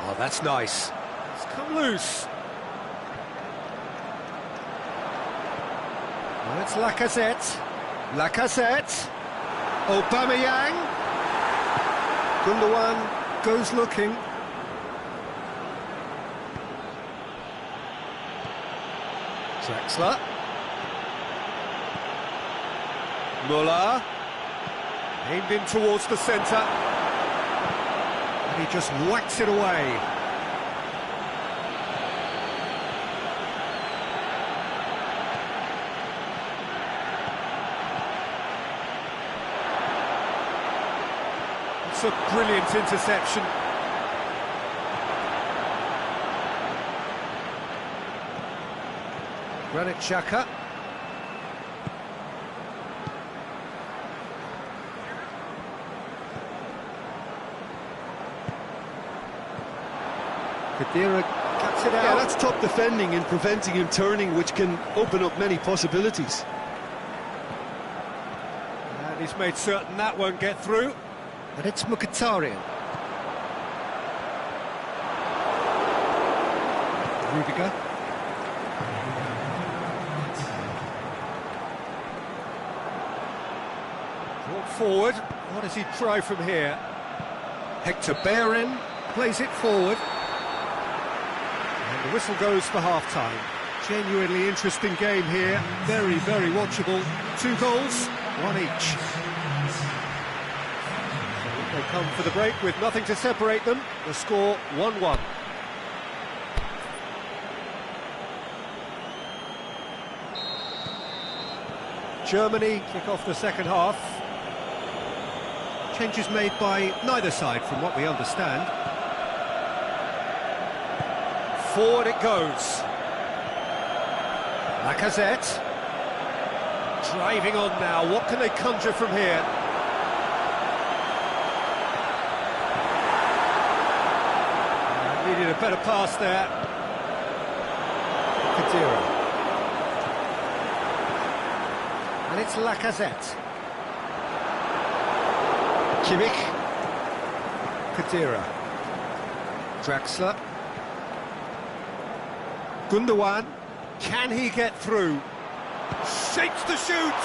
Oh, that's nice. It's come loose. Well, it's Lacazette. Lacazette. Aubameyang. Gundogan goes looking. Draxler. Muller. Aimed in towards the centre. And he just whacks it away. It's a brilliant interception. Granit Xhaka. Khedira cuts it out. Yeah, that's top defending and preventing him turning, which can open up many possibilities. And he's made certain that won't get through. And it's Mkhitaryan. Rudiger. Brought forward. What does he try from here? Hector Bellerin plays it forward. And the whistle goes for half-time. Genuinely interesting game here. Very, very watchable. 2 goals, 1 each. They come for the break with nothing to separate them. The score 1-1. Germany kick off the second half. Changes made by neither side from what we understand. Forward it goes. Lacazette. Driving on now. What can they conjure from here? Needed a better pass there. Khedira. And it's Lacazette. Kimmich. Khedira. Draxler. Gundogan. Can he get through? Shapes to shoot!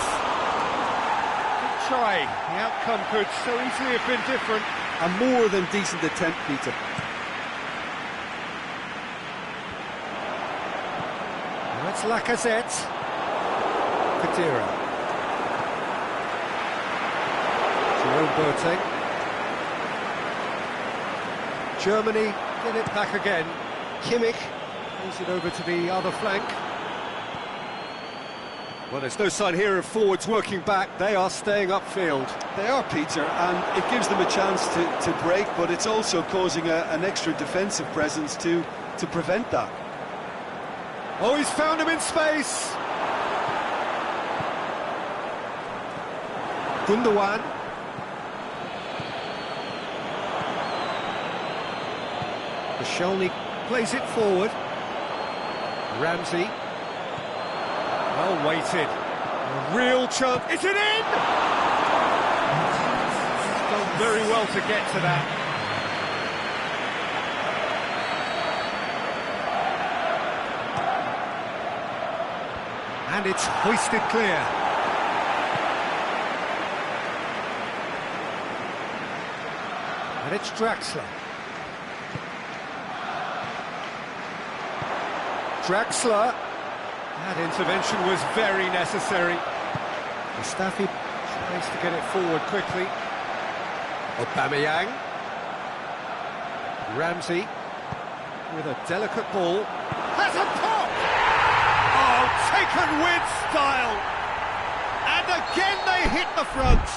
Good try. The outcome could so easily have been different. A more than decent attempt, Peter. That's Lacazette. Khedira. Jerome Boateng. Germany get it back again. Kimmich plays it over to the other flank. Well, there's no sign here of forwards working back. They are staying upfield. They are, Peter, and it gives them a chance to break, but it's also causing an extra defensive presence to prevent that. Oh, he's found him in space. Gundogan. Koscielny plays it forward. Ramsey. Well weighted. A real chance. Is it in? He's done very well to get to that. And it's hoisted clear. And it's Draxler. Draxler. That intervention was very necessary. Mustafi tries to get it forward quickly. Aubameyang. Ramsey with a delicate ball. Has a pop! Oh, taken with style! And again they hit the front!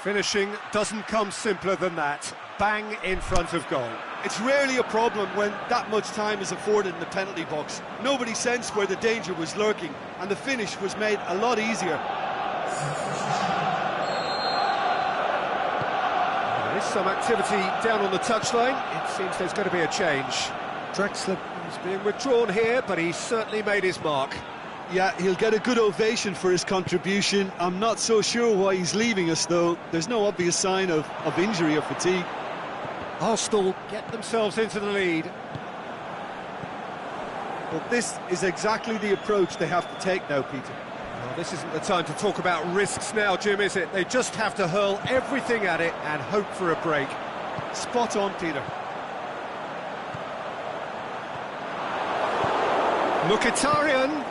Finishing doesn't come simpler than that. Bang in front of goal. It's rarely a problem when that much time is afforded in the penalty box. Nobody sensed where the danger was lurking, and the finish was made a lot easier. There is some activity down on the touchline. It seems there's going to be a change. Draxler He's being withdrawn here, but he's certainly made his mark. Yeah, he'll get a good ovation for his contribution. I'm not so sure why he's leaving us, though. There's no obvious sign of injury or fatigue. Arsenal get themselves into the lead. But this is exactly the approach they have to take now, Peter. Well, this isn't the time to talk about risks now, Jim, is it? They just have to hurl everything at it and hope for a break. Spot on, Peter. Mkhitaryan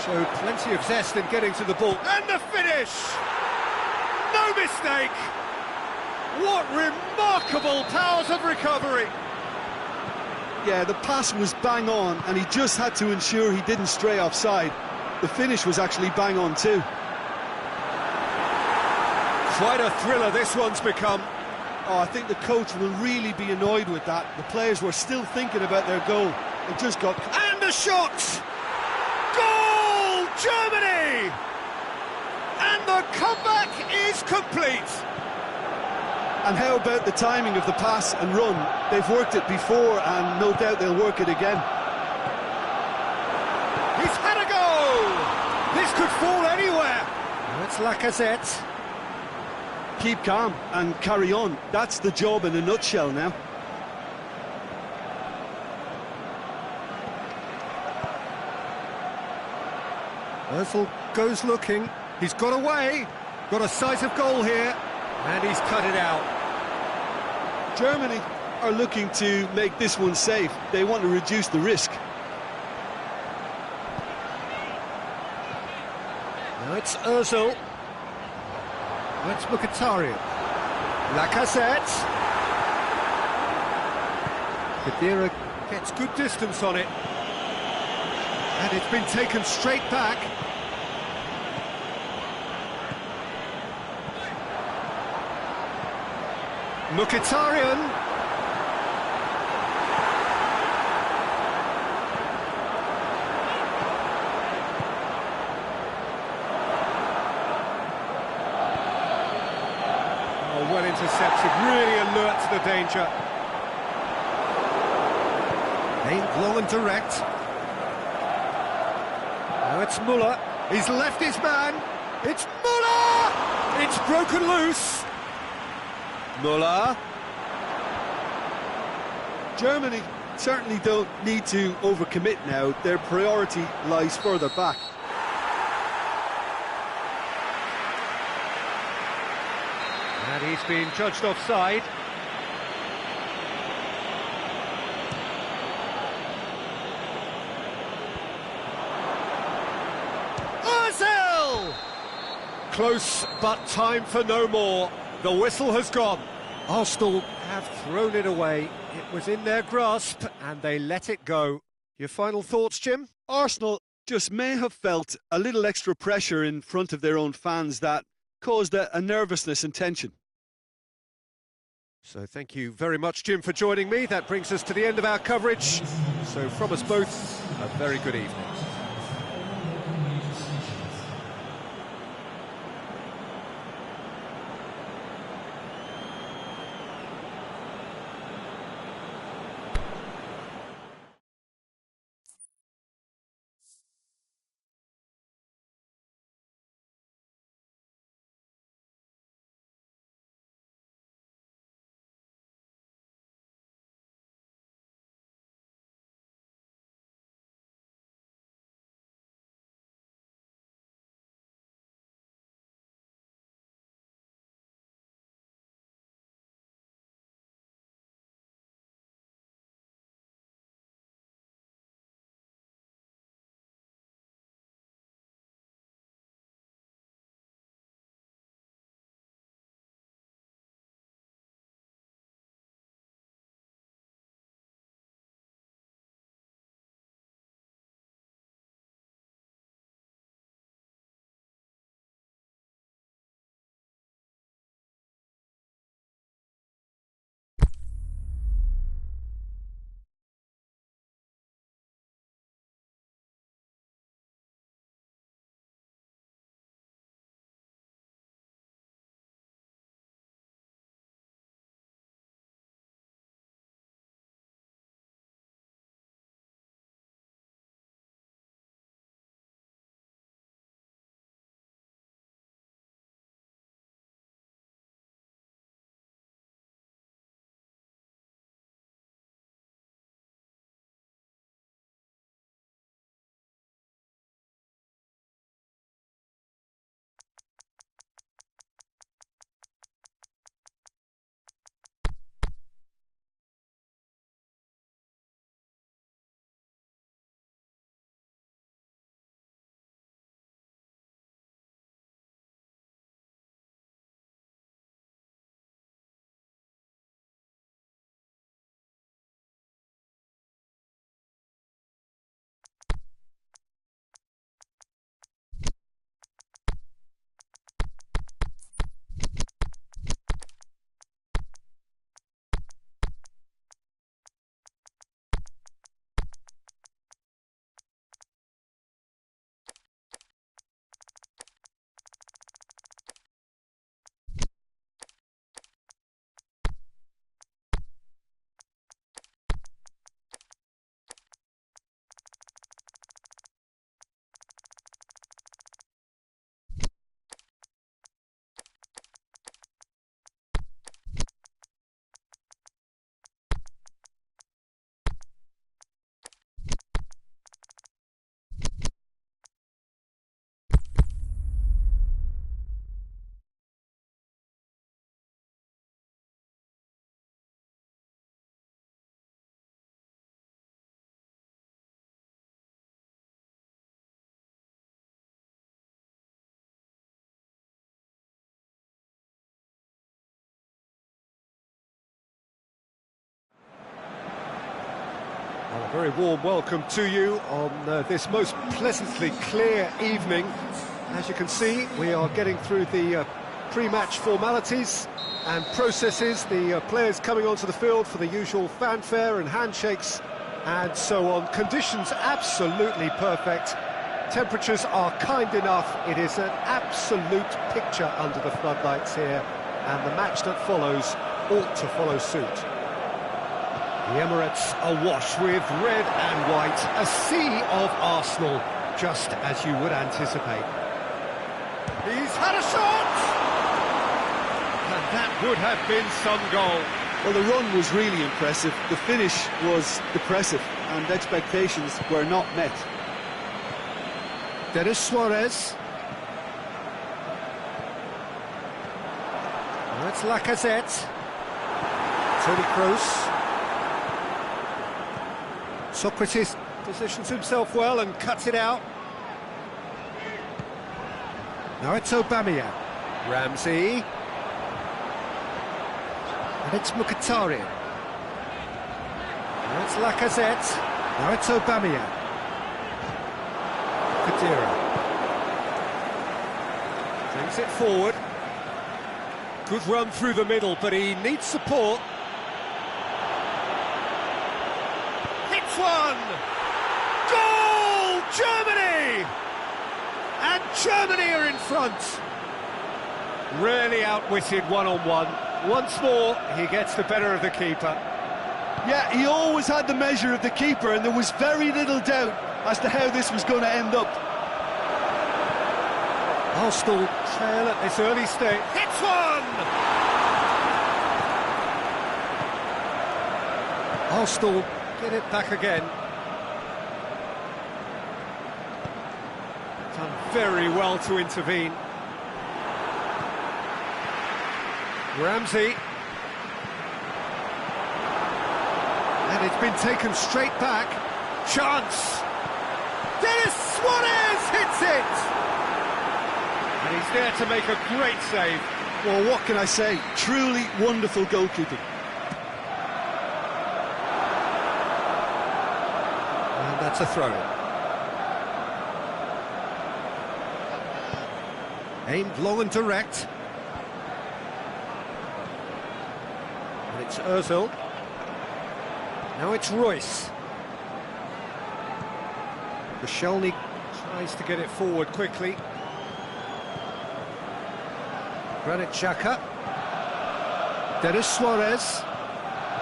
showed plenty of zest in getting to the ball. And the finish! No mistake! What remarkable powers of recovery! Yeah, the pass was bang on, and he just had to ensure he didn't stray offside. The finish was actually bang on too. Quite a thriller this one's become. Oh, I think the coach will really be annoyed with that. The players were still thinking about their goal. They just got... And a shot! Goal! Germany! And the comeback is complete. And how about the timing of the pass and run? They've worked it before, and no doubt they'll work it again. He's had a go! This could fall anywhere. That's Lacazette. Keep calm and carry on. That's the job in a nutshell now. Ozil goes looking. He's got away. Got a sight of goal here. And he's cut it out. Germany are looking to make this one safe. They want to reduce the risk. Now it's Ozil. That's Mkhitaryan. Lacazette. Khedira gets good distance on it. And it's been taken straight back. Mkhitaryan. Oh, well intercepted, really alert to the danger. Aimed long and direct. Now it's Muller. He's left his man. It's Muller! It's broken loose. Muller. Germany certainly don't need to overcommit now. Their priority lies further back. And he's been judged offside. Ozil! Close, but time for no more. The whistle has gone. Arsenal have thrown it away. It was in their grasp, and they let it go. Your final thoughts, Jim? Arsenal just may have felt a little extra pressure in front of their own fans that caused a nervousness and tension. So thank you very much, Jim, for joining me. That brings us to the end of our coverage. So from us both, a very good evening. A very warm welcome to you on this most pleasantly clear evening. As you can see, we are getting through the pre-match formalities and processes, the players coming onto the field for the usual fanfare and handshakes and so on. Conditions absolutely perfect. Temperatures are kind enough. It is an absolute picture under the floodlights here, and the match that follows ought to follow suit. The Emirates awash with red and white, a sea of Arsenal, just as you would anticipate. He's had a shot! And that would have been some goal. Well, the run was really impressive. The finish was depressive, and expectations were not met. There is Suarez. Now it's Lacazette. Toni Kroos. Socrates positions himself well and cuts it out. Now it's Aubameyang. Ramsey. And it's Mkhitaryan. Now it's Lacazette. Now it's Aubameyang. Khedira. Brings it forward. Good run through the middle, but he needs support. Hits one! Goal! Germany! And Germany are in front. Really outwitted one-on-one. Once more, he gets the better of the keeper. Yeah, he always had the measure of the keeper, and there was very little doubt as to how this was going to end up. Arsenal trail at this early stage. Hits one! Arsenal get it back again. Done very well to intervene. Ramsey. And it's been taken straight back. Chance! Dennis Suarez hits it! And he's there to make a great save. Well, what can I say? Truly wonderful goalkeeping. And that's a throw-in. Aimed long and direct. And it's Ozil. Now it's Royce. Koscielny tries to get it forward quickly. Granit Xhaka. Dennis Suarez.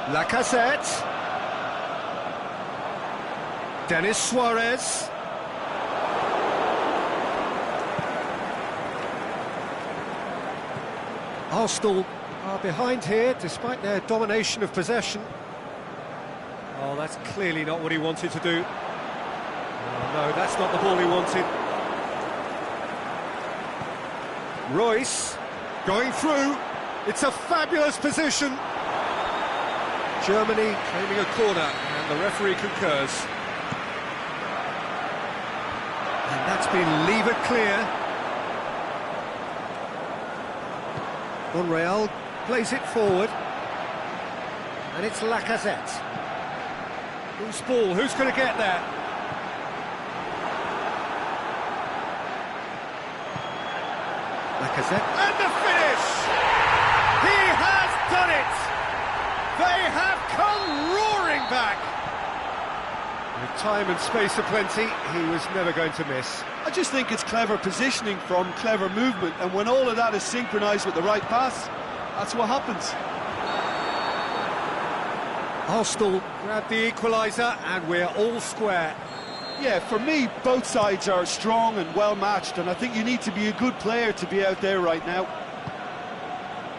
Lacazette. Dennis Suarez. Arsenal are behind here despite their domination of possession. Oh, that's clearly not what he wanted to do. Oh, no, that's not the ball he wanted. Royce going through. It's a fabulous position. Germany claiming a corner, and the referee concurs. And that's been levered clear. Monreal plays it forward. And it's Lacazette. Loose ball, who's going to get there? Lacazette. And the finish! He has done it! They have come roaring back! With time and space aplenty, he was never going to miss. I just think it's clever positioning from clever movement, and when all of that is synchronised with the right pass, that's what happens. Arsenal grab the equaliser, and we're all square. Yeah, for me, both sides are strong and well-matched, and I think you need to be a good player to be out there right now.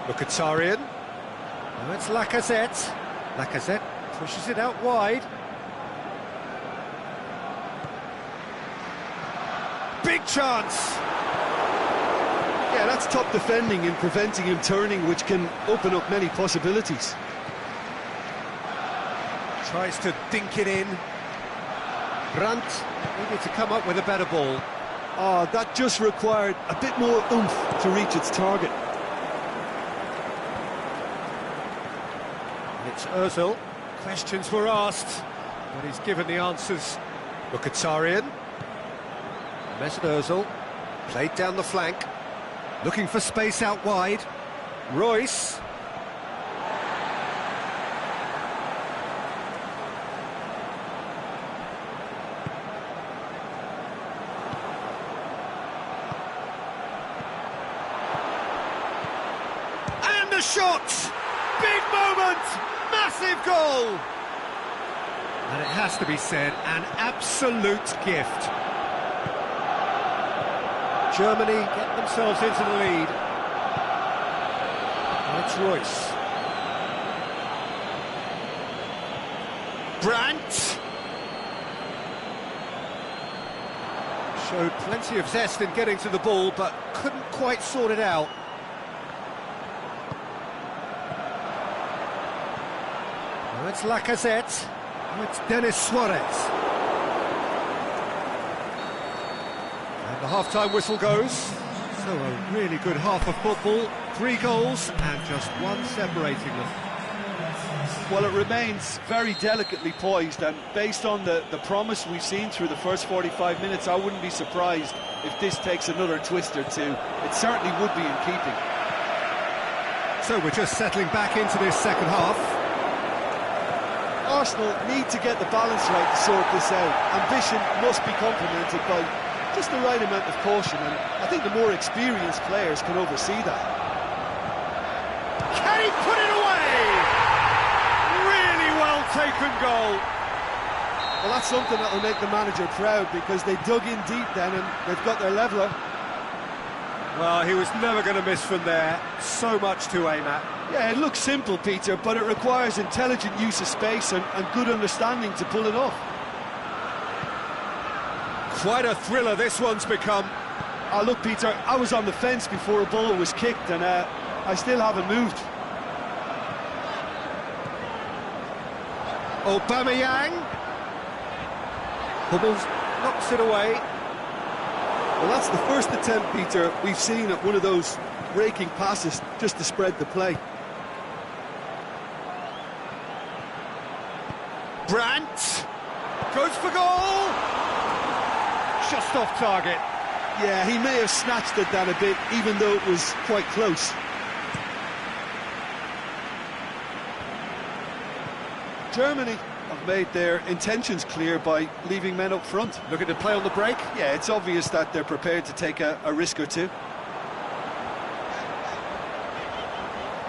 Mkhitaryan. Now it's Lacazette. Lacazette pushes it out wide. Big chance! Yeah, that's top defending and preventing him turning, which can open up many possibilities. Tries to dink it in. Brandt needed to come up with a better ball. Oh, that just required a bit more oomph to reach its target. It's Ozil. Questions were asked. But he's given the answers. Mkhitaryan. Mesut Ozil. Played down the flank. Looking for space out wide. Royce. And the shot! Big moment! Massive goal! And it has to be said, an absolute gift. Germany get themselves into the lead. And it's Royce. Brandt. Showed plenty of zest in getting to the ball, but couldn't quite sort it out. Now it's Lacazette. Now it's Denis Suarez. And the half-time whistle goes. So a really good half of football. 3 goals and just one separating them. Well, it remains very delicately poised, and based on the promise we've seen through the first 45 minutes, I wouldn't be surprised if this takes another twist or two. It certainly would be in keeping. So we're just settling back into this second half. Arsenal need to get the balance right to sort this out. Ambition must be complemented by just the right amount of caution, and I think the more experienced players can oversee that. Can he put it away? Really well taken goal. Well, that's something that will make the manager proud, because they dug in deep then and they've got their leveller. Well, he was never going to miss from there. So much to aim at. Yeah, it looks simple, Peter, but it requires intelligent use of space and good understanding to pull it off. Quite a thriller this one's become. Oh, look, Peter, I was on the fence before a ball was kicked, and I still haven't moved. Aubameyang. Hummels knocks it away. Well, that's the first attempt, Peter, we've seen at one of those raking passes just to spread the play. Brandt goes for goal. Just off target. Yeah, he may have snatched it down a bit, even though it was quite close. Germany have made their intentions clear by leaving men up front. Looking to play on the break. Yeah, it's obvious that they're prepared to take a risk or two.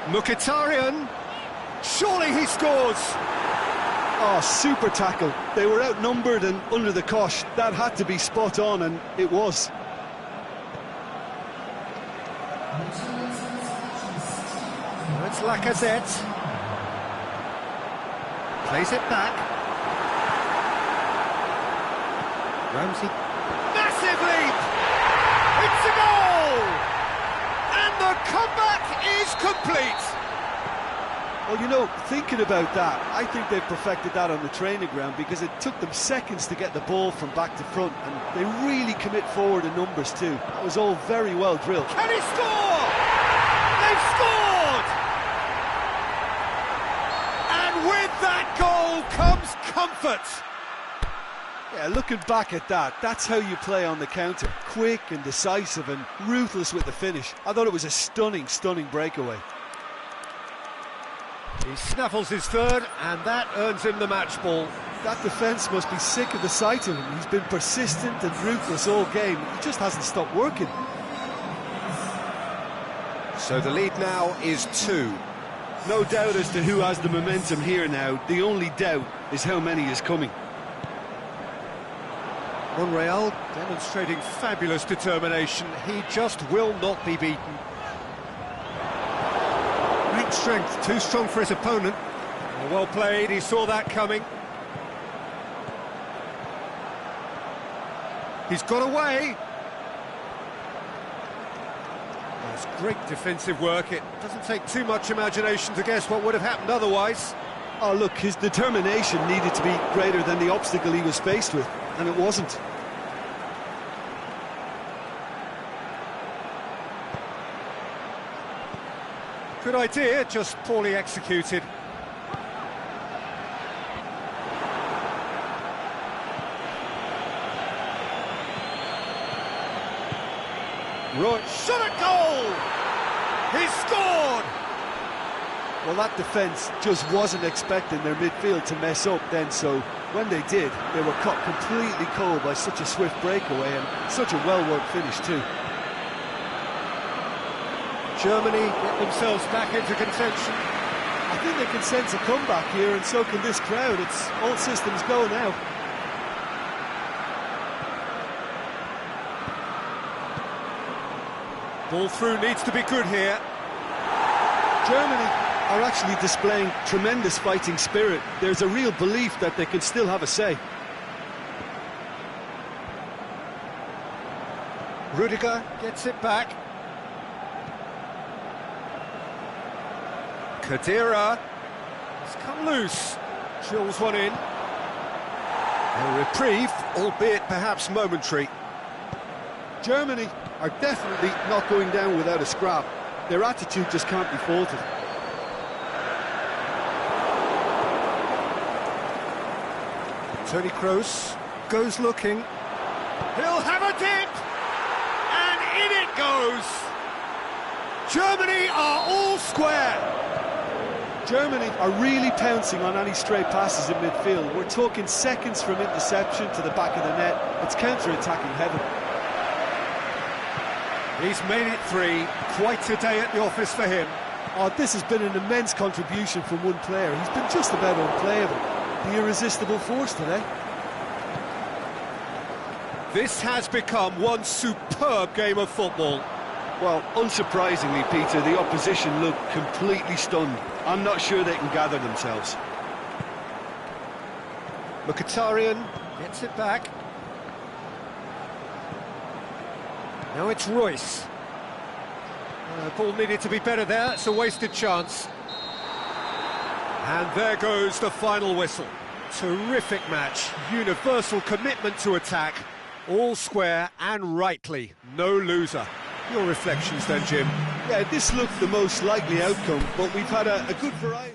Mkhitaryan. Surely he scores. Oh, super tackle. They were outnumbered and under the cosh. That had to be spot on, and it was. Now it's Lacazette. Plays it back. Ramsey. Massive leap! It's a goal! And the comeback is complete! Well, you know, thinking about that, I think they've perfected that on the training ground, because it took them seconds to get the ball from back to front, and they really commit forward in numbers too. That was all very well drilled. Can he score? They've scored! And with that goal comes comfort. Yeah, looking back at that, that's how you play on the counter. Quick and decisive and ruthless with the finish. I thought it was a stunning, stunning breakaway. He snaffles his third, and that earns him the match ball. That defence must be sick of the sight of him. He's been persistent and ruthless all game. He just hasn't stopped working. So the lead now is 2. No doubt as to who has the momentum here now. The only doubt is how many is coming. Monreal demonstrating fabulous determination. He just will not be beaten. Great strength, too strong for his opponent. Well played, he saw that coming. He's got away. That's great defensive work. It doesn't take too much imagination to guess what would have happened otherwise. Oh, look, his determination needed to be greater than the obstacle he was faced with, and it wasn't. Good idea, just poorly executed. Right, shot at goal! He's scored! Well, that defence just wasn't expecting their midfield to mess up then, so when they did, they were caught completely cold by such a swift breakaway and such a well-worked finish too. Germany get themselves back into contention. I think they can sense a comeback here, and so can this crowd. It's all systems go now. Ball through needs to be good here. Germany are actually displaying tremendous fighting spirit. There's a real belief that they can still have a say. Rudiger gets it back. Khedira has come loose. Drills one in. A reprieve, albeit perhaps momentary. Germany are definitely not going down without a scrap. Their attitude just can't be faulted. Toni Kroos goes looking. He'll have a dip! And in it goes! Germany are all square! Germany are really pouncing on any stray passes in midfield. We're talking seconds from interception to the back of the net. It's counter-attacking heaven. He's made it 3. Quite a day at the office for him. Oh, this has been an immense contribution from one player. He's been just about unplayable. The irresistible force today. This has become one superb game of football. Well, unsurprisingly, Peter, the opposition look completely stunned. I'm not sure they can gather themselves. Mkhitaryan gets it back. Now it's Royce. Ball needed to be better there. It's a wasted chance. And there goes the final whistle. Terrific match. Universal commitment to attack. All square and rightly. No loser. Your reflections then, Jim? Yeah, this looked the most likely outcome, but we've had a good variety.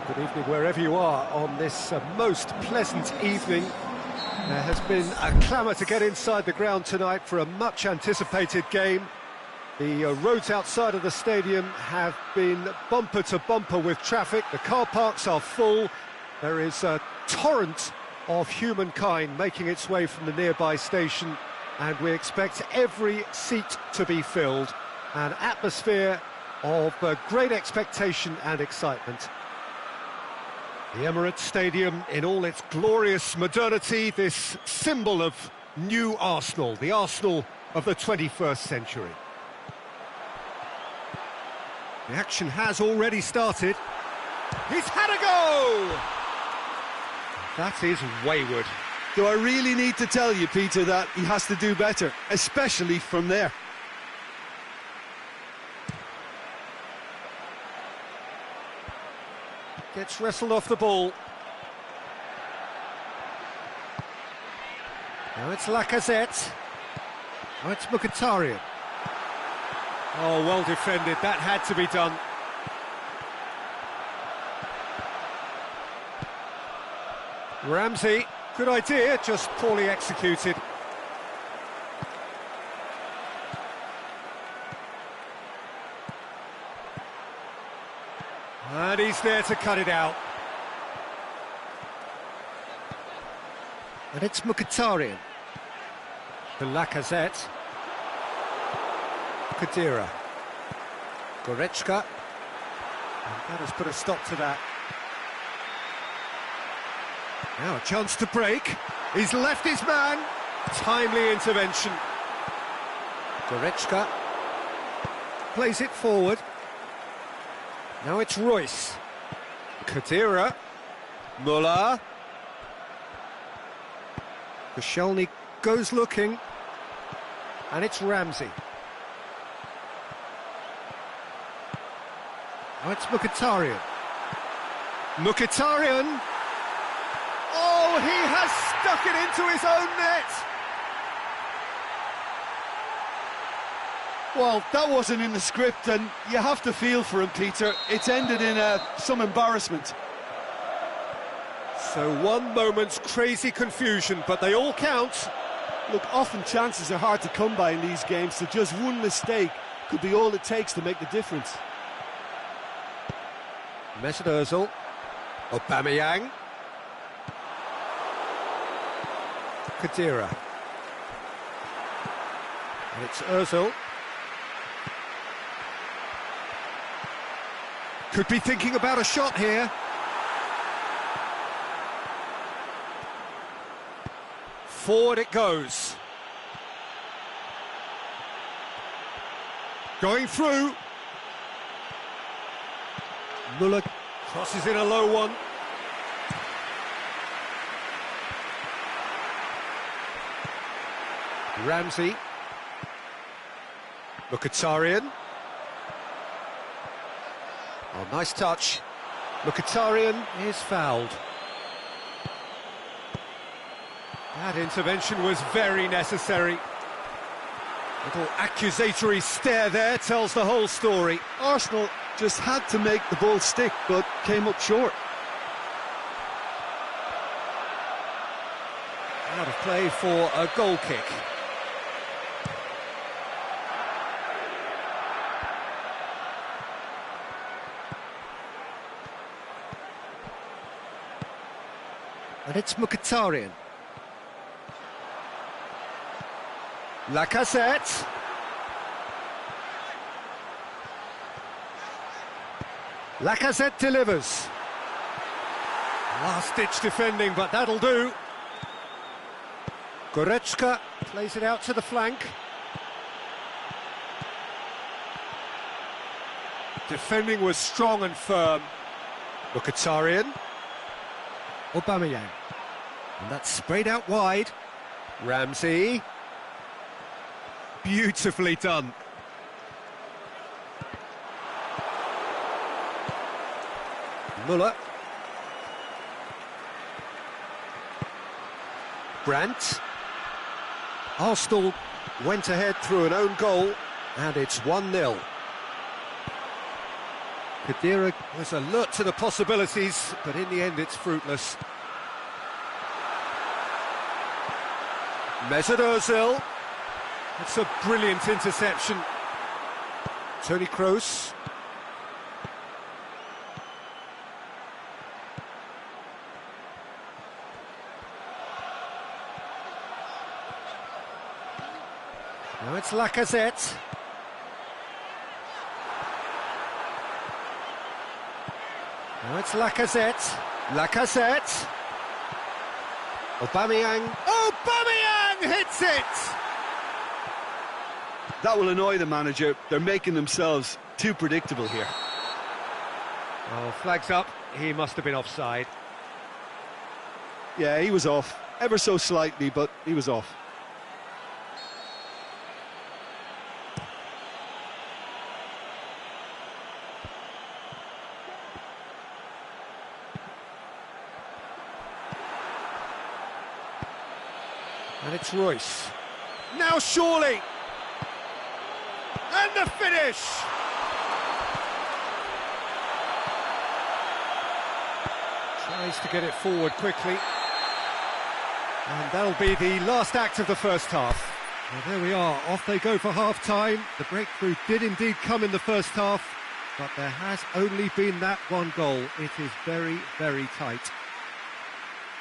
Good evening wherever you are on this most pleasant evening. There has been a clamour to get inside the ground tonight for a much anticipated game. The roads outside of the stadium have been bumper to bumper with traffic. The car parks are full. There is a torrent of humankind making its way from the nearby station, and we expect every seat to be filled. An atmosphere of great expectation and excitement. The Emirates Stadium in all its glorious modernity, this symbol of new Arsenal, the Arsenal of the 21st century. The action has already started. He's had a go! That is wayward. Do I really need to tell you, Peter, that he has to do better, especially from there? Gets wrestled off the ball. Now it's Lacazette. Now it's Mkhitaryan. Oh, well defended. That had to be done. Ramsey, good idea, just poorly executed. And he's there to cut it out. And it's Mkhitaryan. The Lacazette. Khedira. Goretzka. And that has put a stop to that. Now a chance to break. He's left his man. Timely intervention. Goretzka. Plays it forward. Now it's Royce. Khedira. Muller. Koscielny goes looking. And it's Ramsey. Now it's Mkhitaryan. Mkhitaryan. Oh, he has stuck it into his own net. Well, that wasn't in the script, and you have to feel for him, Peter. It's ended in some embarrassment. So one moment's crazy confusion, but they all count. Look, often chances are hard to come by in these games, so just one mistake could be all it takes to make the difference. Mesut Ozil. Aubameyang. Khedira. And it's Ozil. Could be thinking about a shot here. Forward it goes. Going through. Muller crosses in a low one. Ramsey. Mkhitaryan. Oh, nice touch. Mkhitaryan is fouled. That intervention was very necessary. Little accusatory stare there tells the whole story. Arsenal just had to make the ball stick, but came up short. Out of play for a goal kick. And it's Mkhitaryan. Lacazette. Lacazette delivers. Last-ditch defending, but that'll do. Goretzka plays it out to the flank. Defending was strong and firm. Mkhitaryan. Aubameyang. And that's sprayed out wide. Ramsey. Beautifully done. Muller. Brandt. Arsenal went ahead through an own goal, and it's 1-0. Kadira was alert to the possibilities, but in the end it's fruitless. Mesut Ozil. That's a brilliant interception. Toni Kroos. Now it's Lacazette. Now it's Lacazette. Lacazette. Aubameyang. Aubameyang hits it! That will annoy the manager. They're making themselves too predictable here. Oh, flags up. He must have been offside. Yeah, he was off. Ever so slightly, but he was off. And it's Royce. Now surely! And the finish! Tries to get it forward quickly. And that'll be the last act of the first half. Well, there we are, off they go for half-time. The breakthrough did indeed come in the first half, but there has only been that one goal. It is very, very tight.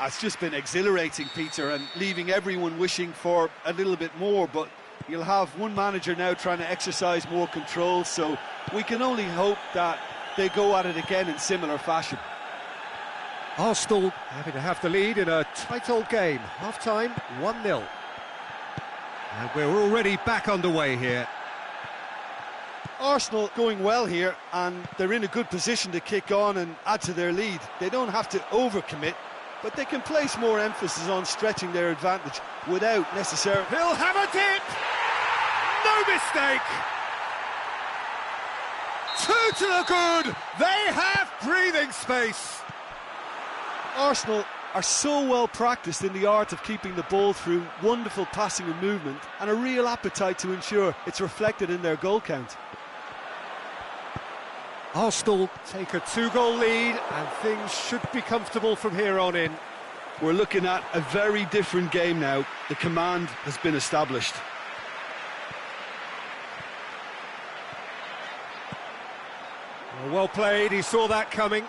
It's just been exhilarating, Peter, and leaving everyone wishing for a little bit more, but you'll have one manager now trying to exercise more control, so we can only hope that they go at it again in similar fashion. Arsenal having to have the lead in a tight old game. Half-time, 1-0. And we're already back underway here. Arsenal going well here, and they're in a good position to kick on and add to their lead. They don't have to overcommit, but they can place more emphasis on stretching their advantage without necessarily... He'll have a dip! No mistake! Two to the good! They have breathing space! Arsenal are so well practiced in the art of keeping the ball through wonderful passing and movement, and a real appetite to ensure it's reflected in their goal count. Arsenal take a two-goal lead, and things should be comfortable from here on in. We're looking at a very different game now. The command has been established. Well played, he saw that coming.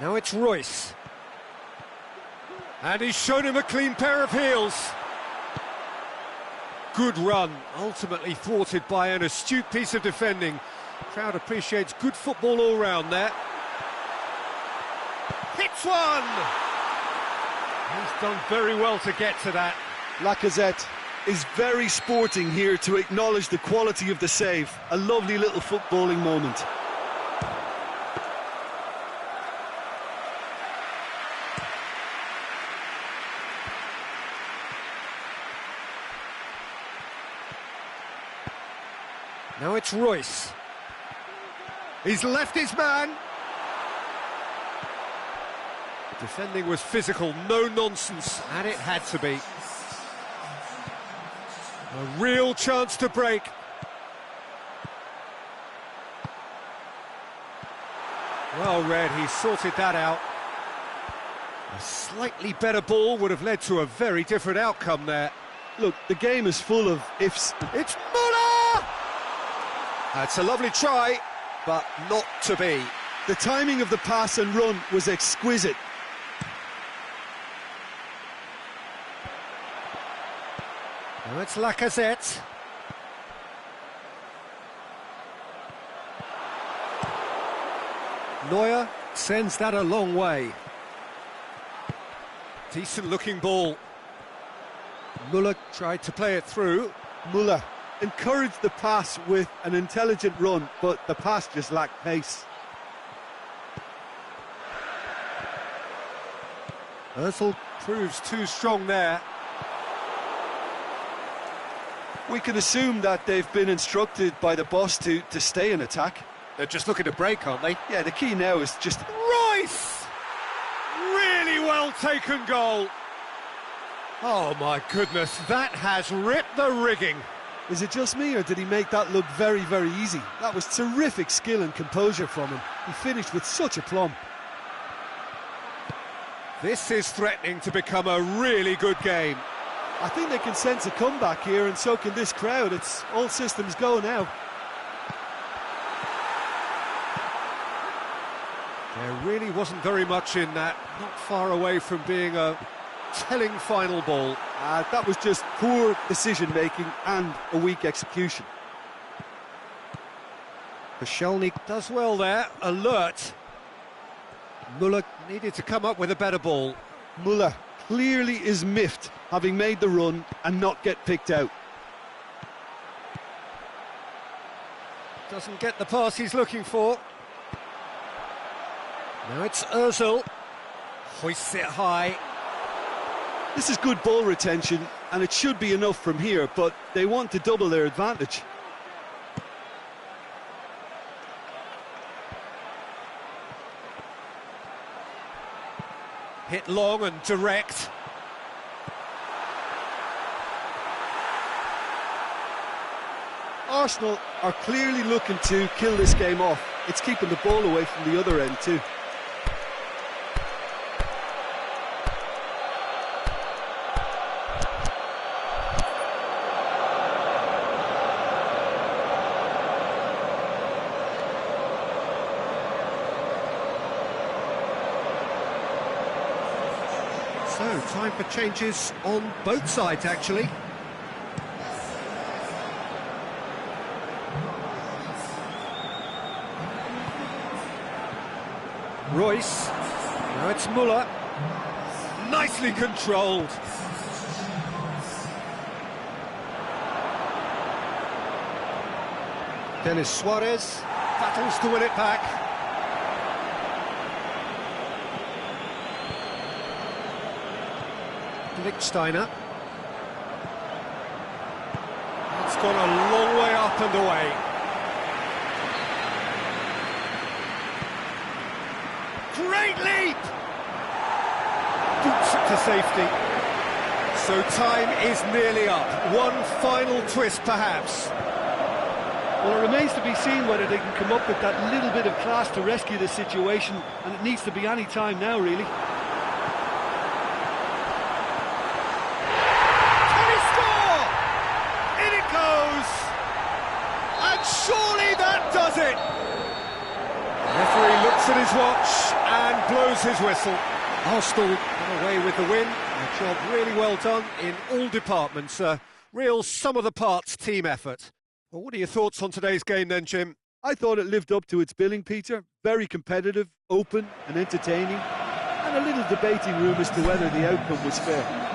Now it's Royce. And he's shown him a clean pair of heels. Good run, ultimately thwarted by an astute piece of defending. Crowd appreciates good football all round there. Hits one! He's done very well to get to that. Lacazette is very sporting here to acknowledge the quality of the save. A lovely little footballing moment. Now it's Royce. He's left his man. Defending was physical, no nonsense, and it had to be. A real chance to break. Well read, he sorted that out. A slightly better ball would have led to a very different outcome there. Look, the game is full of ifs. It's Muller! That's a lovely try, but not to be. The timing of the pass and run was exquisite. Now it's Lacazette. Neuer sends that a long way. Decent looking ball. Muller tried to play it through. Muller encouraged the pass with an intelligent run, but the pass just lacked pace. Ozil proves too strong there. We can assume that they've been instructed by the boss to stay in attack. They're just looking to break, aren't they? Yeah, the key now is just... Royce! Really well taken goal. Oh my goodness, that has ripped the rigging. Is it just me, or did he make that look very, very easy? That was terrific skill and composure from him. He finished with such aplomb. This is threatening to become a really good game. I think they can sense a comeback here, and so can this crowd. It's all systems go now. There really wasn't very much in that, not far away from being a telling final ball. That was just poor decision-making and a weak execution. Koscielny does well there, alert. Muller needed to come up with a better ball. Muller clearly is miffed, having made the run and not get picked out. Doesn't get the pass he's looking for. Now it's Ozil. Hoists it high. This is good ball retention, and it should be enough from here, but they want to double their advantage. Hit long and direct. Arsenal are clearly looking to kill this game off. It's keeping the ball away from the other end too. So, time for changes on both sides, actually. Royce. Now it's Muller. Nicely controlled. Denis Suarez battles to win it back. Lichtsteiner. It's gone a long way up and away. Great leap! Boots it to safety. So time is nearly up. One final twist, perhaps. Well, it remains to be seen whether they can come up with that little bit of class to rescue this situation, and it needs to be any time now, really. Surely that does it! The referee looks at his watch and blows his whistle. Arsenal got away with the win. A job really well done in all departments. A real sum-of-the-parts team effort. Well, what are your thoughts on today's game then, Jim? I thought it lived up to its billing, Peter. Very competitive, open and entertaining, and a little debating room as to whether the outcome was fair.